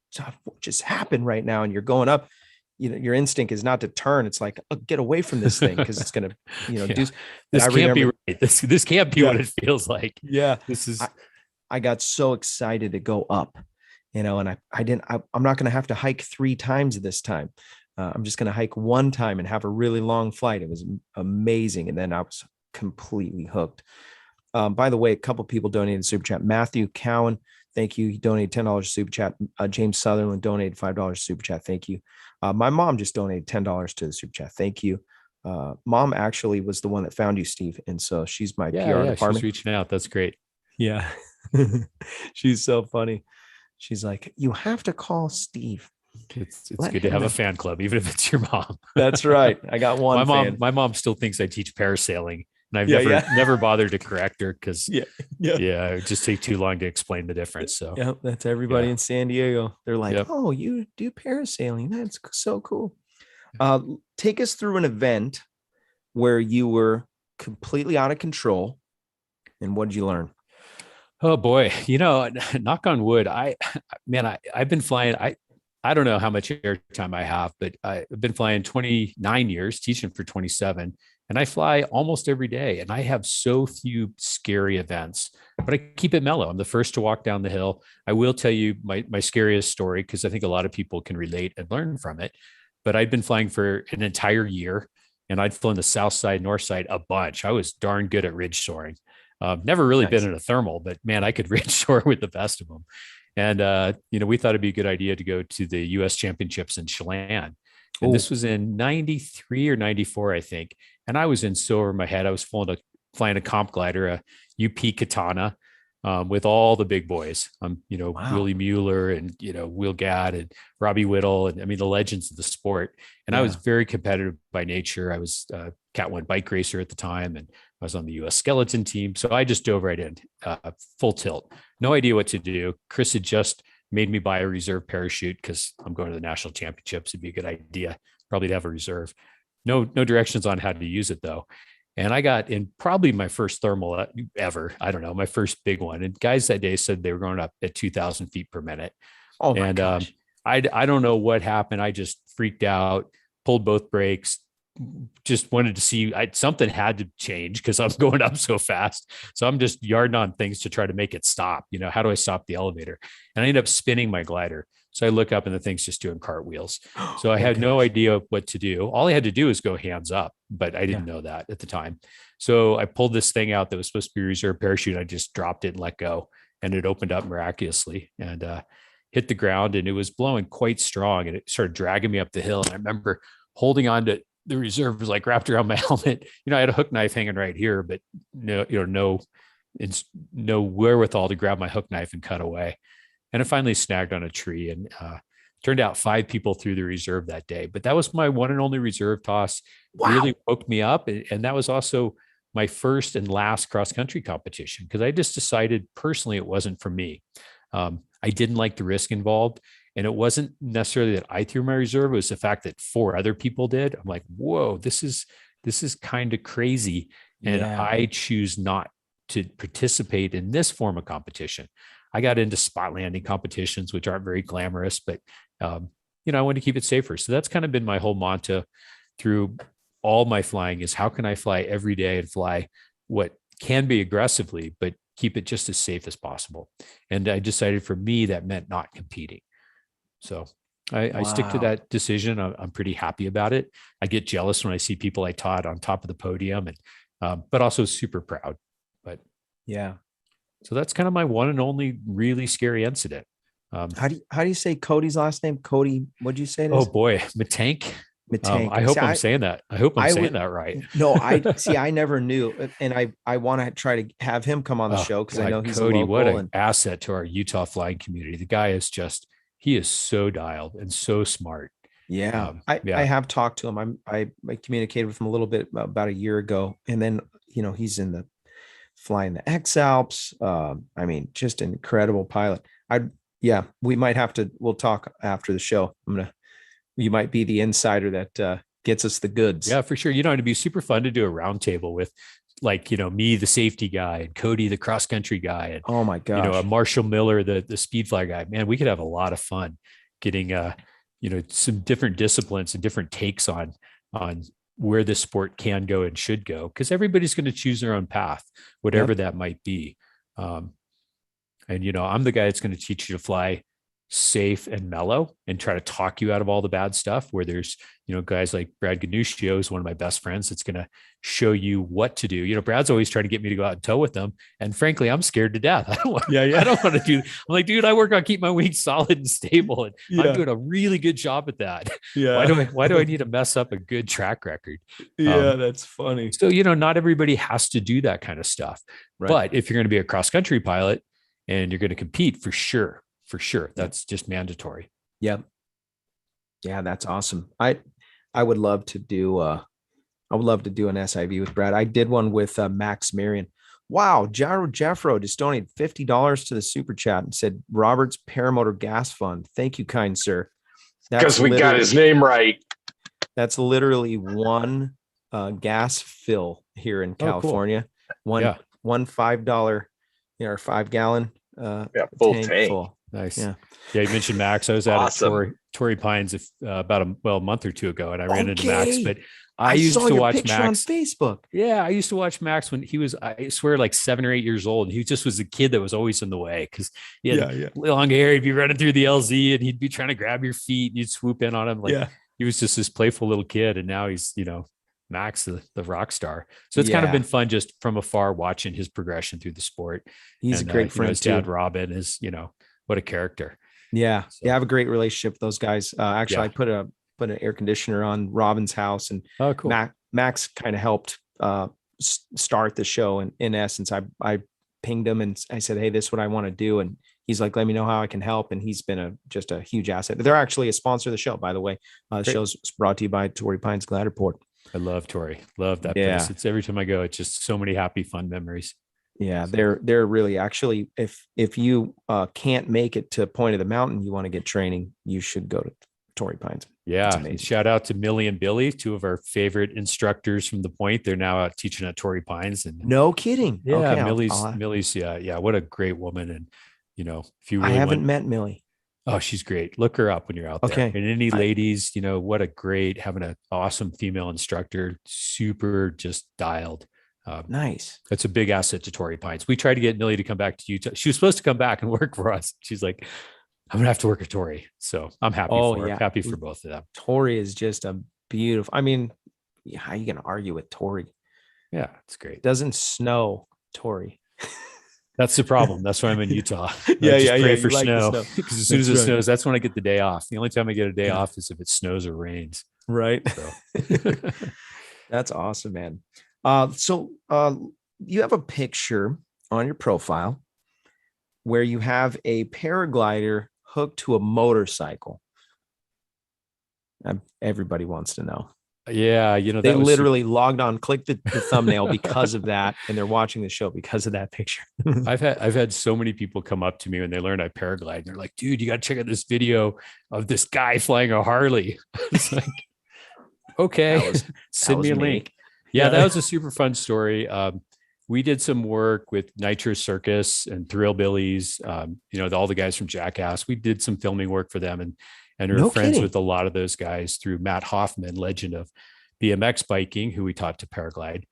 what just happened right now? And you're going up, your instinct is not to turn. It's like, oh, get away from this thing, because it's going to, Yeah. do. This I can't be remember- right. This can't be Yeah. what it feels like. Yeah. This is I got so excited to go up, and I'm not going to have to hike 3 times this time. I'm just going to hike 1 time and have a really long flight. It was amazing. And then I was completely hooked. By the way, a couple people donated super chat. Matthew Cowan, thank you. He donated $10 super chat. James Sutherland donated $5 super chat. Thank you. My mom just donated $10 to the super chat. Thank you. Mom actually was the one that found you, Steve. And so she's my PR department. She's reaching out. That's great. Yeah. She's so funny. She's like, you have to call Steve. It's Let good to him have know. a fan club, even if it's your mom. That's right. I got one. My mom still thinks I teach parasailing, and I've Yeah, never bothered to correct her, because Yeah. it would just take too long to explain the difference. So Yep, that's everybody Yeah. in San Diego. They're like, Yep. oh, you do parasailing. That's so cool. Take us through an event where you were completely out of control, and what did you learn? Oh boy, knock on wood. I've been flying. I don't know how much airtime I have, but I've been flying 29 years, teaching for 27, and I fly almost every day. And I have so few scary events, but I keep it mellow. I'm the first to walk down the hill. I will tell you my scariest story, because I think a lot of people can relate and learn from it. But I'd been flying for an entire year, and I'd flown the south side, north side a bunch. I was darn good at ridge soaring. Never really Nice. been in a thermal, but man, I could ridge soar with the best of them. And, we thought it'd be a good idea to go to the US championships in Chelan. And this was in 93 or 94, I think. And I was in so over my head. I was flying a comp glider, a UP Katana, with all the big boys, Wow. Willie Mueller and, Will Gadd and Robbie Whittle. And the legends of the sport. And I was very competitive by nature. I was a Cat 1 bike racer at the time, and I was on the US skeleton team. So I just dove right in, full tilt, no idea what to do. Chris had just made me buy a reserve parachute, because I'm going to the national championships. It'd be a good idea probably to have a reserve. No directions on how to use it though. And I got in probably my first thermal ever. I don't know, my first big one. And guys that day said they were going up at 2,000 feet per minute. Oh my And gosh. I don't know what happened. I just freaked out, pulled both brakes, just wanted to see something had to change, because I'm going up so fast. So I'm just yarding on things to try to make it stop. How do I stop the elevator? And I end up spinning my glider. So I look up and the thing's just doing cartwheels. So I had no idea what to do. All I had to do was go hands up, but I didn't know that at the time. So I pulled this thing out that was supposed to be a reserve parachute. I just dropped it and let go, and it opened up miraculously and hit the ground, and it was blowing quite strong, and it started dragging me up the hill. And I remember holding on to the reserve, was like wrapped around my helmet. I had a hook knife hanging right here, but no wherewithal to grab my hook knife and cut away. And it finally snagged on a tree, and turned out 5 people through the reserve that day. But that was my one and only reserve toss. Wow. Really woke me up. And that was also my first and last cross country competition, because I just decided personally it wasn't for me. I didn't like the risk involved. And it wasn't necessarily that I threw my reserve. It was the fact that 4 other people did. I'm like, whoa, this is kind of crazy. And Yeah. I choose not to participate in this form of competition. I got into spot landing competitions, which aren't very glamorous, but I want to keep it safer. So that's kind of been my whole mantra through all my flying, is how can I fly every day and fly what can be aggressively, but keep it just as safe as possible. And I decided for me, that meant not competing. So I stick to Wow. that decision. I'm pretty happy about it. I get jealous when I see people I taught on top of the podium, and but also super proud. But Yeah. so that's kind of my one and only really scary incident. How do you say Cody's last name? Cody, what'd you say? Oh boy, Matank. Matank. I hope See, I'm saying that. I hope I'm I saying would- that right. No, I never knew. And I want to try to have him come on the Oh, show, because I God, know he's Cody, a local. what an And asset to our Utah flying community. The guy is he is so dialed and so smart. yeah, Yeah. I have talked to him. I communicated with him a little bit about a year ago. And then, he's in the flying the X Alps. Just an incredible pilot. We might have to, we'll talk after the show. You might be the insider that gets us the goods. Yeah, for sure. It'd be super fun to do a roundtable with like, me, the safety guy, and Cody, the cross country guy, and, Oh my gosh. a Marshall Miller, the speed fly guy, man, we could have a lot of fun getting, some different disciplines and different takes on where this sport can go and should go. Cause everybody's going to choose their own path, whatever that might be. And, I'm the guy that's going to teach you to fly safe and mellow and try to talk you out of all the bad stuff, where there's, guys like Brad Ganuscio is one of my best friends that's going to show you what to do. Brad's always trying to get me to go out and tow with them. And frankly, I'm scared to death. I don't want to do, I'm like, dude, I work on keep my wings solid and stable. And I'm doing a really good job at that. Yeah. Why do I need to mess up a good track record? Yeah. That's funny. So, not everybody has to do that kind of stuff, Right. but if you're going to be a cross country pilot and you're going to compete for sure, that's just mandatory. Yep. Yeah, that's awesome. I would love to do an SIV with Brad. I did one with Max Marion. Wow, Gyro Jeffro just donated $50 to the super chat and said Robert's Paramotor Gas Fund. Thank you, kind sir. Because we got his name right. That's literally one gas fill here in California. Cool. One $5, or 5 gallon full tank. full. Nice. Yeah. You mentioned Max. I was at Awesome. Torrey Pines about a month or two ago, and I ran into Max. But I used saw to your watch picture Max on Facebook. Yeah, I used to watch Max when he was, I swear, like 7 or 8 years old, and he just was a kid that was always in the way because he had long hair. He'd be running through the LZ, and he'd be trying to grab your feet, and you'd swoop in on him. He was just this playful little kid, and now he's Max, the rock star. So it's kind of been fun just from afar watching his progression through the sport. He's a great friend. His dad Robin is, what a character. Yeah. So. Yeah. I have a great relationship with those guys. Actually, I put an air conditioner on Robin's house, and cool. Max kind of helped start the show. And in essence, I pinged him and I said, hey, this is what I want to do. And he's like, let me know how I can help. And he's been just a huge asset. They're actually a sponsor of the show, by the way. The show's brought to you by Torrey Pines Glider Port. I love Torrey. Love that place. It's every time I go, it's just so many happy, fun memories. Yeah, they're really actually, if you can't make it to Point of the Mountain, you want to get training, you should go to Torrey Pines. Yeah. And shout out to Millie and Billy, two of our favorite instructors from the Point. They're now out teaching at Torrey Pines. And no kidding. Yeah. Okay, Millie's. Yeah. What a great woman. And, if you really I haven't met Millie. Oh, she's great. Look her up when you're out there. Okay. And any ladies, what a great, having an awesome female instructor, super just dialed. Nice. That's a big asset to Torrey Pines. We tried to get Millie to come back to Utah. She was supposed to come back and work for us. She's like, I'm gonna have to work at Torrey. So I'm happy for her. Happy for both of them. Torrey is just a beautiful. I mean, how are you gonna argue with Torrey? Yeah, it's great. It doesn't snow, Torrey. That's the problem. That's why I'm in Utah. Pray for snow, because as soon as it snows, that's when I get the day off. The only time I get a day off is if it snows or rains. Right. So. That's awesome, man. So you have a picture on your profile where you have a paraglider hooked to a motorcycle. Everybody wants to know. Yeah, they literally logged on, clicked the thumbnail because of that, and they're watching the show because of that picture. I've had so many people come up to me when they learn I paraglide, and they're like, "Dude, you got to check out this video of this guy flying a Harley." It's like, okay, send me a link. Yeah, that was a super fun story. We did some work with Nitro Circus and Thrill Billies, all the guys from Jackass. We did some filming work for them, and we're friends with a lot of those guys through Matt Hoffman, legend of BMX biking, who we taught to paraglide.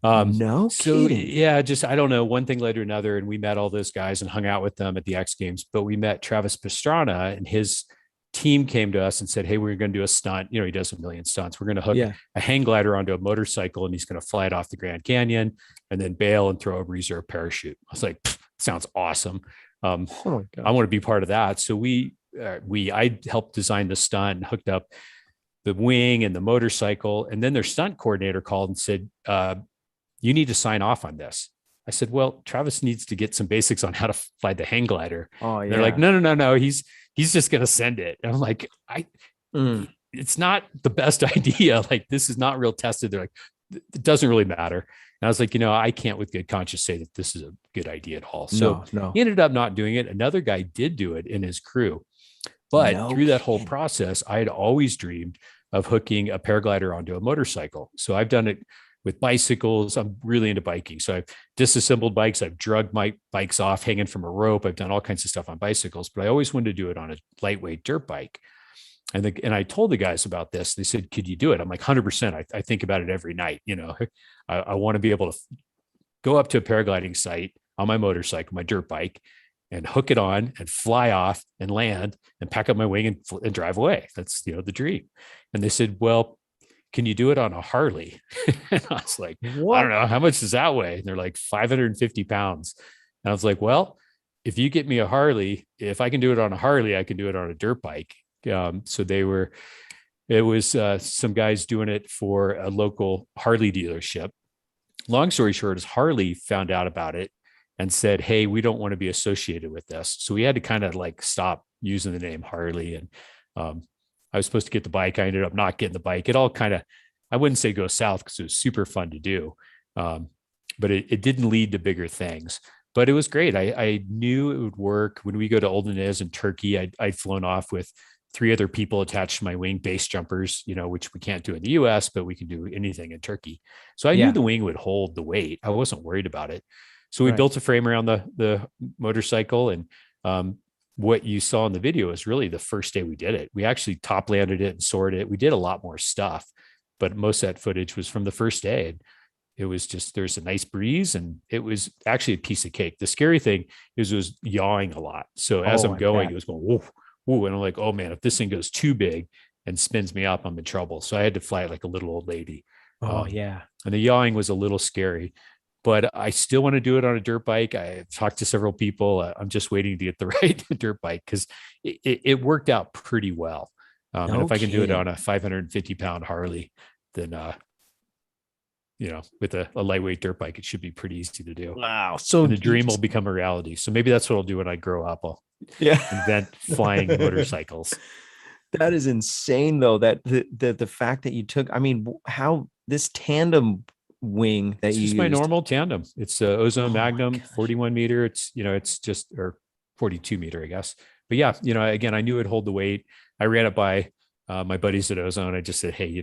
Yeah, just, I don't know, one thing led to another. And we met all those guys and hung out with them at the X Games, but we met Travis Pastrana, and his team came to us and said, hey, we're going to do a stunt. He does a million stunts. We're going to hook a hang glider onto a motorcycle, and he's going to fly it off the Grand Canyon and then bail and throw a reserve parachute. I was like, sounds awesome. I want to be part of that. So I helped design the stunt and hooked up the wing and the motorcycle. And then their stunt coordinator called and said, you need to sign off on this. I said, well, Travis needs to get some basics on how to fly the hang glider. Oh, yeah. They're like, no. He's just going to send it. And I'm like, it's not the best idea. Like, this is not real tested. They're like, it doesn't really matter. And I was like, I can't with good conscience say that this is a good idea at all. So he ended up not doing it. Another guy did do it in his crew. But through that whole process, I had always dreamed of hooking a paraglider onto a motorcycle. So I've done it with bicycles. I'm really into biking. So I've disassembled bikes. I've drugged my bikes off hanging from a rope. I've done all kinds of stuff on bicycles, but I always wanted to do it on a lightweight dirt bike. And I told the guys about this. They said, could you do it? I'm like, 100%. I think about it every night. I want to be able to go up to a paragliding site on my motorcycle, my dirt bike, and hook it on and fly off and land and pack up my wing and drive away. That's, the dream. And they said, well, can you do it on a Harley? And I was like, What? I don't know. How much does that weigh? And they're like 550 pounds. And I was like, well, if you get me a Harley, if I can do it on a Harley, I can do it on a dirt bike. So it was some guys doing it for a local Harley dealership. Long story short is Harley found out about it and said, hey, we don't want to be associated with this. So we had to kind of like stop using the name Harley. And I was supposed to get the bike. I ended up not getting the bike. It all kind of, I wouldn't say go south because it was super fun to do. But it didn't lead to bigger things. But it was great. I knew it would work. When we go to Oldenez in Turkey, I'd flown off with 3 other people attached to my wing, base jumpers, which we can't do in the US, but we can do anything in Turkey. So I knew the wing would hold the weight. I wasn't worried about it. So we built a frame around the motorcycle. And what you saw in the video is really the first day we did it. We actually top landed it and soared it. We did a lot more stuff, but most of that footage was from the first day. And it was just, there's a nice breeze and it was actually a piece of cake. The scary thing is it was yawing a lot. So as I'm going, it was going, whoa. Ooh, and I'm like, oh man, if this thing goes too big and spins me up, I'm in trouble. So I had to fly it like a little old lady. Yeah. And the yawing was a little scary, but I still want to do it on a dirt bike. I've talked to several people. I'm just waiting to get the right dirt bike because it worked out pretty well. And if I can do it on a 550-pound Harley, then with a lightweight dirt bike, it should be pretty easy to do. Wow. So and the dream will become a reality. So maybe that's what I'll do when I grow up. I'll invent flying motorcycles. That is insane though. That the fact that you took, how this tandem wing that it's you just used. my normal tandem. It's a Ozone Magnum 41 meter. It's, or 42 meter, I guess. But yeah, again, I knew it'd hold the weight. I ran it by my buddies at Ozone. I just said, hey,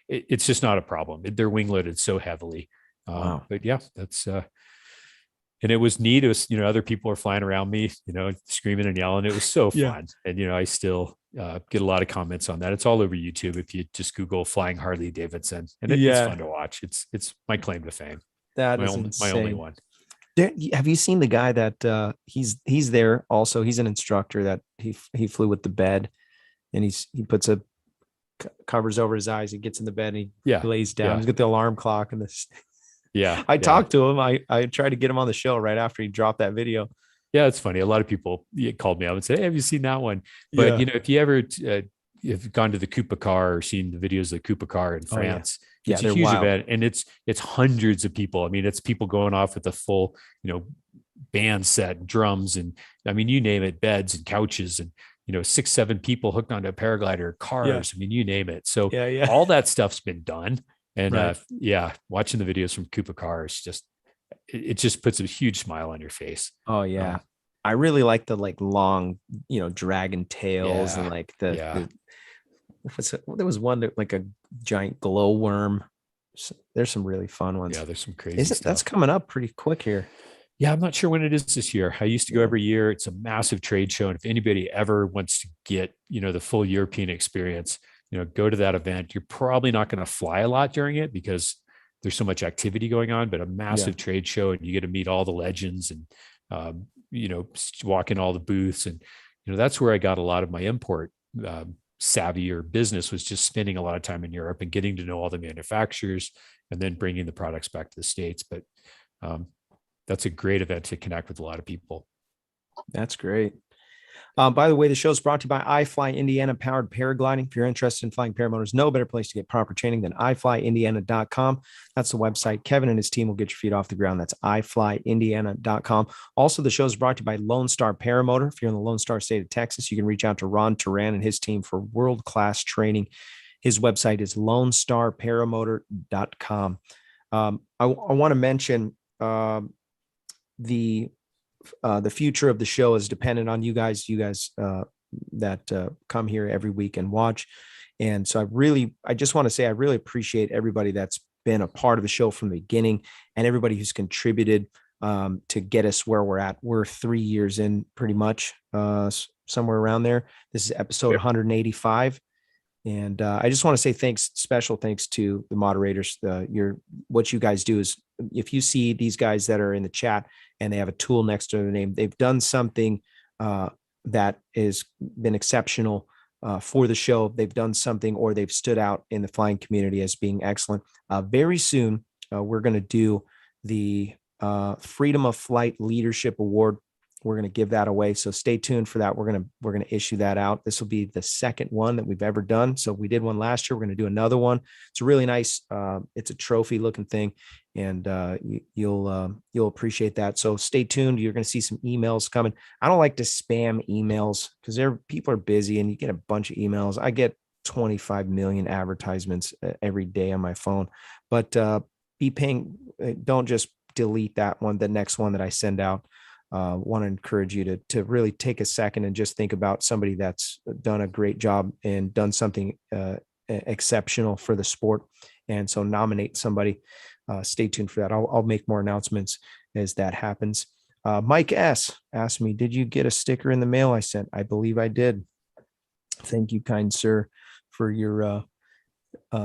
it's just not a problem. They're wing loaded so heavily. Wow. But yeah, that's, and it was neat. It was, other people are flying around me, screaming and yelling. It was so fun. And, I still get a lot of comments on that. It's all over YouTube. If you just Google flying Harley Davidson, and it's fun to watch. It's my claim to fame. That is my only one. Have you seen the guy that he's there also? He's an instructor that he flew with the bed, and he puts a covers over his eyes. He gets in the bed and he lays down. He's got the alarm clock and this. I talked to him. I tried to get him on the show right after he dropped that video. Yeah, it's funny. A lot of people called me up and said, hey, have you seen that one? But if you ever have gone to the Coupe car or seen the videos of the Coupe car in France, it's a huge event, and it's hundreds of people. It's people going off with a full, band set, drums, and you name it, beds and couches, and 6-7 people hooked onto a paraglider, cars. You name it. So all that stuff's been done. And watching the videos from Coupe cars, it just puts a huge smile on your face. Oh yeah. I really like the long, dragon tails and like there was one that like a giant glowworm. There's some really fun ones. Yeah, there's some crazy stuff. That's coming up pretty quick here. Yeah, I'm not sure when it is this year. I used to go every year. It's a massive trade show. And if anybody ever wants to get, the full European experience, go to that event. You're probably not going to fly a lot during it because there's so much activity going on, but a massive trade show, and you get to meet all the legends and, walk in all the booths. And, that's where I got a lot of my import savvy or business, was just spending a lot of time in Europe and getting to know all the manufacturers and then bringing the products back to the States. But that's a great event to connect with a lot of people. That's great. By the way, the show is brought to you by iFly Indiana Powered Paragliding. If you're interested in flying paramotors, no better place to get proper training than iflyindiana.com. That's the website. Kevin and his team will get your feet off the ground. That's iflyindiana.com. Also, the show is brought to you by Lone Star Paramotor. If you're in the Lone Star state of Texas, you can reach out to Ron Turan and his team for world-class training. His website is lonestarparamotor.com. I want to mention the future of the show is dependent on you guys come here every week and watch. And so I just want to say I really appreciate everybody that's been a part of the show from the beginning, and everybody who's contributed to get us where we're at. We're 3 years in, pretty much, somewhere around there. This is episode 185. And I just want to say special thanks to the moderators. What you guys do is, if you see these guys that are in the chat and they have a tool next to their name, they've done something that has been exceptional for the show. They've done something, or they've stood out in the flying community as being excellent. Very soon, we're going to do the Freedom of Flight Leadership Award. We're going to give that away, so stay tuned for that. We're going to issue that out. This will be the second one that we've ever done. So we did one last year. We're going to do another one. It's a really nice. It's a trophy looking thing, and you'll appreciate that. So stay tuned. You're going to see some emails coming. I don't like to spam emails because people are busy, and you get a bunch of emails. I get 25 million advertisements every day on my phone, but be paying. Don't just delete that one. The next one that I send out. Want to encourage you to really take a second and just think about somebody that's done a great job and done something exceptional for the sport. And so nominate somebody. Stay tuned for that. I'll make more announcements as that happens. Mike S. asked me, did you get a sticker in the mail I sent? I believe I did. Thank you, kind sir, for your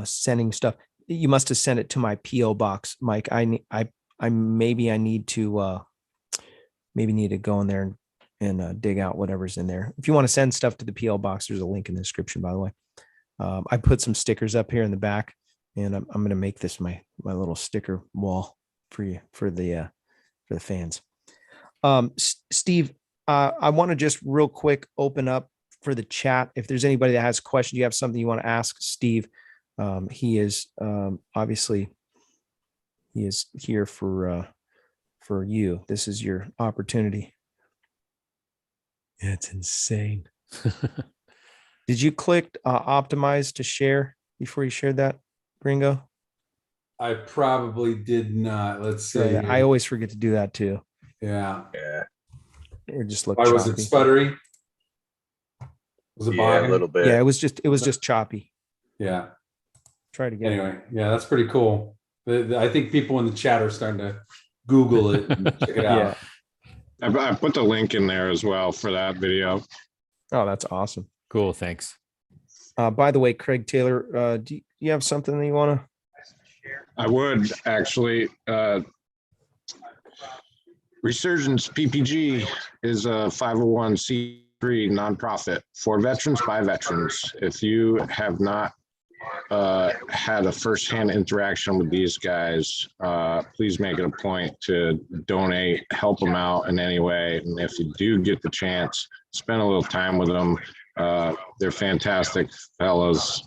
sending stuff. You must have sent it to my P.O. box, Mike. I need to go in there and dig out whatever's in there. If you want to send stuff to the PL box, there's a link in the description, by the way. I put some stickers up here in the back, and I'm going to make this my little sticker wall for you, for the fans. Steve, I want to just real quick open up for the chat. If there's anybody that has questions, you have something you want to ask Steve. He is obviously he is here for you. This is your opportunity. It's insane. Did you click optimize to share before you shared that, Gringo? I probably did not. Let's see. Yeah, I always forget to do that too. Yeah. Or just look Why choppy. was it sputtery? Was it Yeah, a bogging? little bit. Yeah, it was just choppy. Yeah. Try it again. Anyway, yeah, that's pretty cool. I think people in the chat are starting to Google it and check it out. Yeah. I put the link in there as well for that video. Oh, that's awesome. Cool. Thanks. By the way, Craig Taylor, do you have something that you want to? I would actually. Resurgence PPG is a 501c3 nonprofit for veterans by veterans. If you have not had a firsthand interaction with these guys, please make it a point to donate, help them out in any way. And if you do get the chance, spend a little time with them. They're fantastic fellows,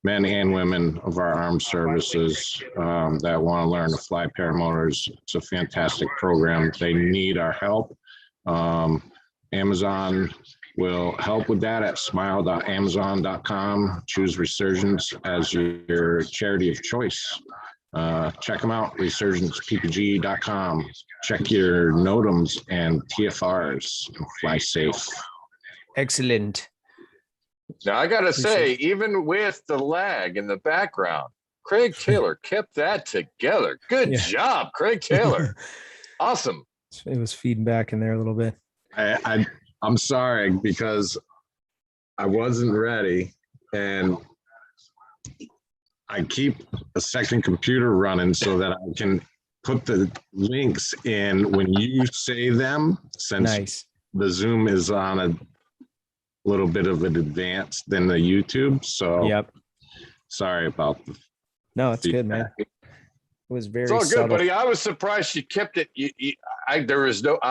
men and women of our armed services that want to learn to fly paramotors. It's a fantastic program. They need our help. Amazon will help with that at smile.amazon.com. Choose Resurgence as your charity of choice. Check them out, resurgenceppg.com. Check your NOTAMs and TFRs and fly safe. Excellent. Now I gotta say, even with the lag in the background, Craig Taylor kept that together. Good job, Craig Taylor. Awesome. It was feeding back in there a little bit. I'm sorry because I wasn't ready, and I keep a second computer running so that I can put the links in when you say them, since Nice. the Zoom is on a little bit of an advance than the YouTube. So Yep. sorry about the No, it's good, man. It was very It's all good, subtle. buddy. I was surprised you kept it. I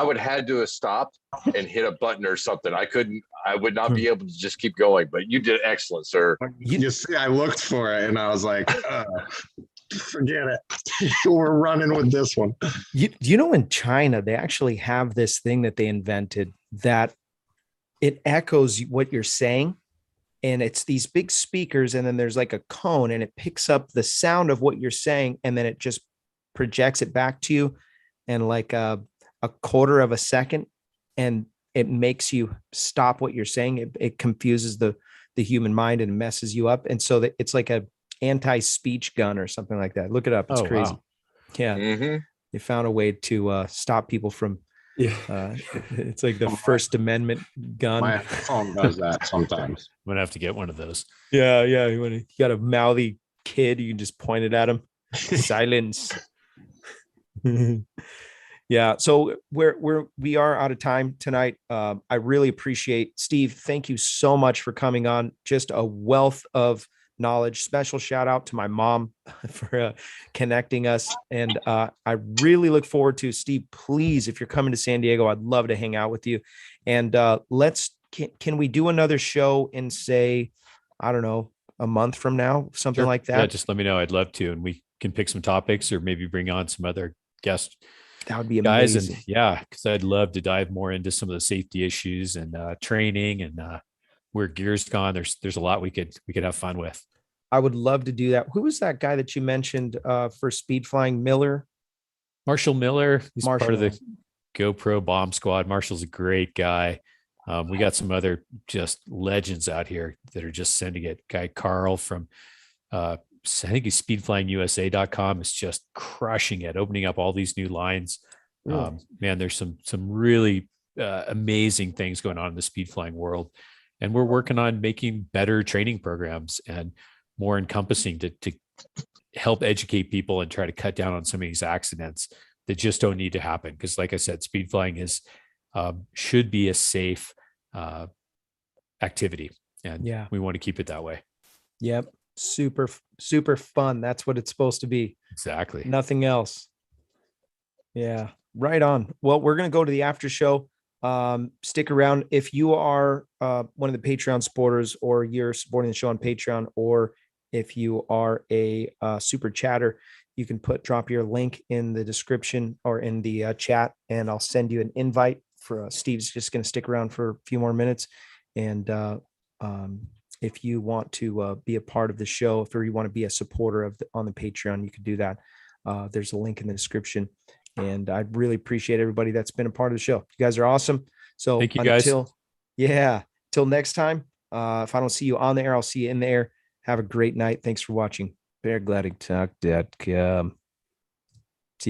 would had to have stopped and hit a button or something. I would not be able to just keep going, but you did excellent, sir. You see, I looked for it and I was like, forget it. We're running with this one. You know, in China, they actually have this thing that they invented that it echoes what you're saying. And it's these big speakers, and then there's like a cone, and it picks up the sound of what you're saying, and then it just projects it back to you in like a quarter of a second. And it makes you stop what you're saying. It confuses the human mind and messes you up. And so that it's like a anti-speech gun or something like that. Look it up. It's Oh, crazy. wow. Yeah. Mhm. They found a way to stop people from, Yeah. it's like the First Amendment gun. My phone does that sometimes. I'm gonna have to get one of those. Yeah. Yeah. When you got a mouthy kid, you can just point it at him. Silence. Yeah. So we are out of time tonight. I really appreciate Steve. Thank you so much for coming on. Just a wealth of knowledge. Special shout out to my mom for connecting us. And I really look forward to Steve. Please, if you're coming to San Diego, I'd love to hang out with you. And can we do another show in, say, I don't know, a month from now, something Sure. like that? Yeah, just let me know. I'd love to, and we can pick some topics or maybe bring on some other guests. That would be Guys, amazing. and yeah, because I'd love to dive more into some of the safety issues and training and where gear's gone. There's a lot we could have fun with. I would love to do that. Who was that guy that you mentioned for speed flying? Miller? Marshall Miller, he's part of Marshall. the GoPro bomb squad. Marshall's a great guy. We got some other just legends out here that are just sending it. Guy Carl from I think he's speedflyingusa.com is just crushing it, opening up all these new lines. Really? Man, there's some really amazing things going on in the speed flying world. And we're working on making better training programs and more encompassing to help educate people and try to cut down on some of these accidents that just don't need to happen. Because like I said, speed flying is should be a safe activity. And Yeah. we want to keep it that way. Yep. Super fun. That's what it's supposed to be. Exactly. Nothing else. Yeah. Right on. Well, we're going to go to the after show. Stick around. If you are one of the Patreon supporters, or you're supporting the show on Patreon, or if you are a super chatter, you can drop your link in the description or in the chat, and I'll send you an invite for Steve's just going to stick around for a few more minutes. And if you want to be a part of the show, if you want to be a supporter on the Patreon, you can do that. There's a link in the description. And I really appreciate everybody that's been a part of the show. You guys are awesome. So Thank you, guys. Till next time, if I don't see you on the air, I'll see you in the air. Have a great night. Thanks for watching. Paraglidingtalk.com.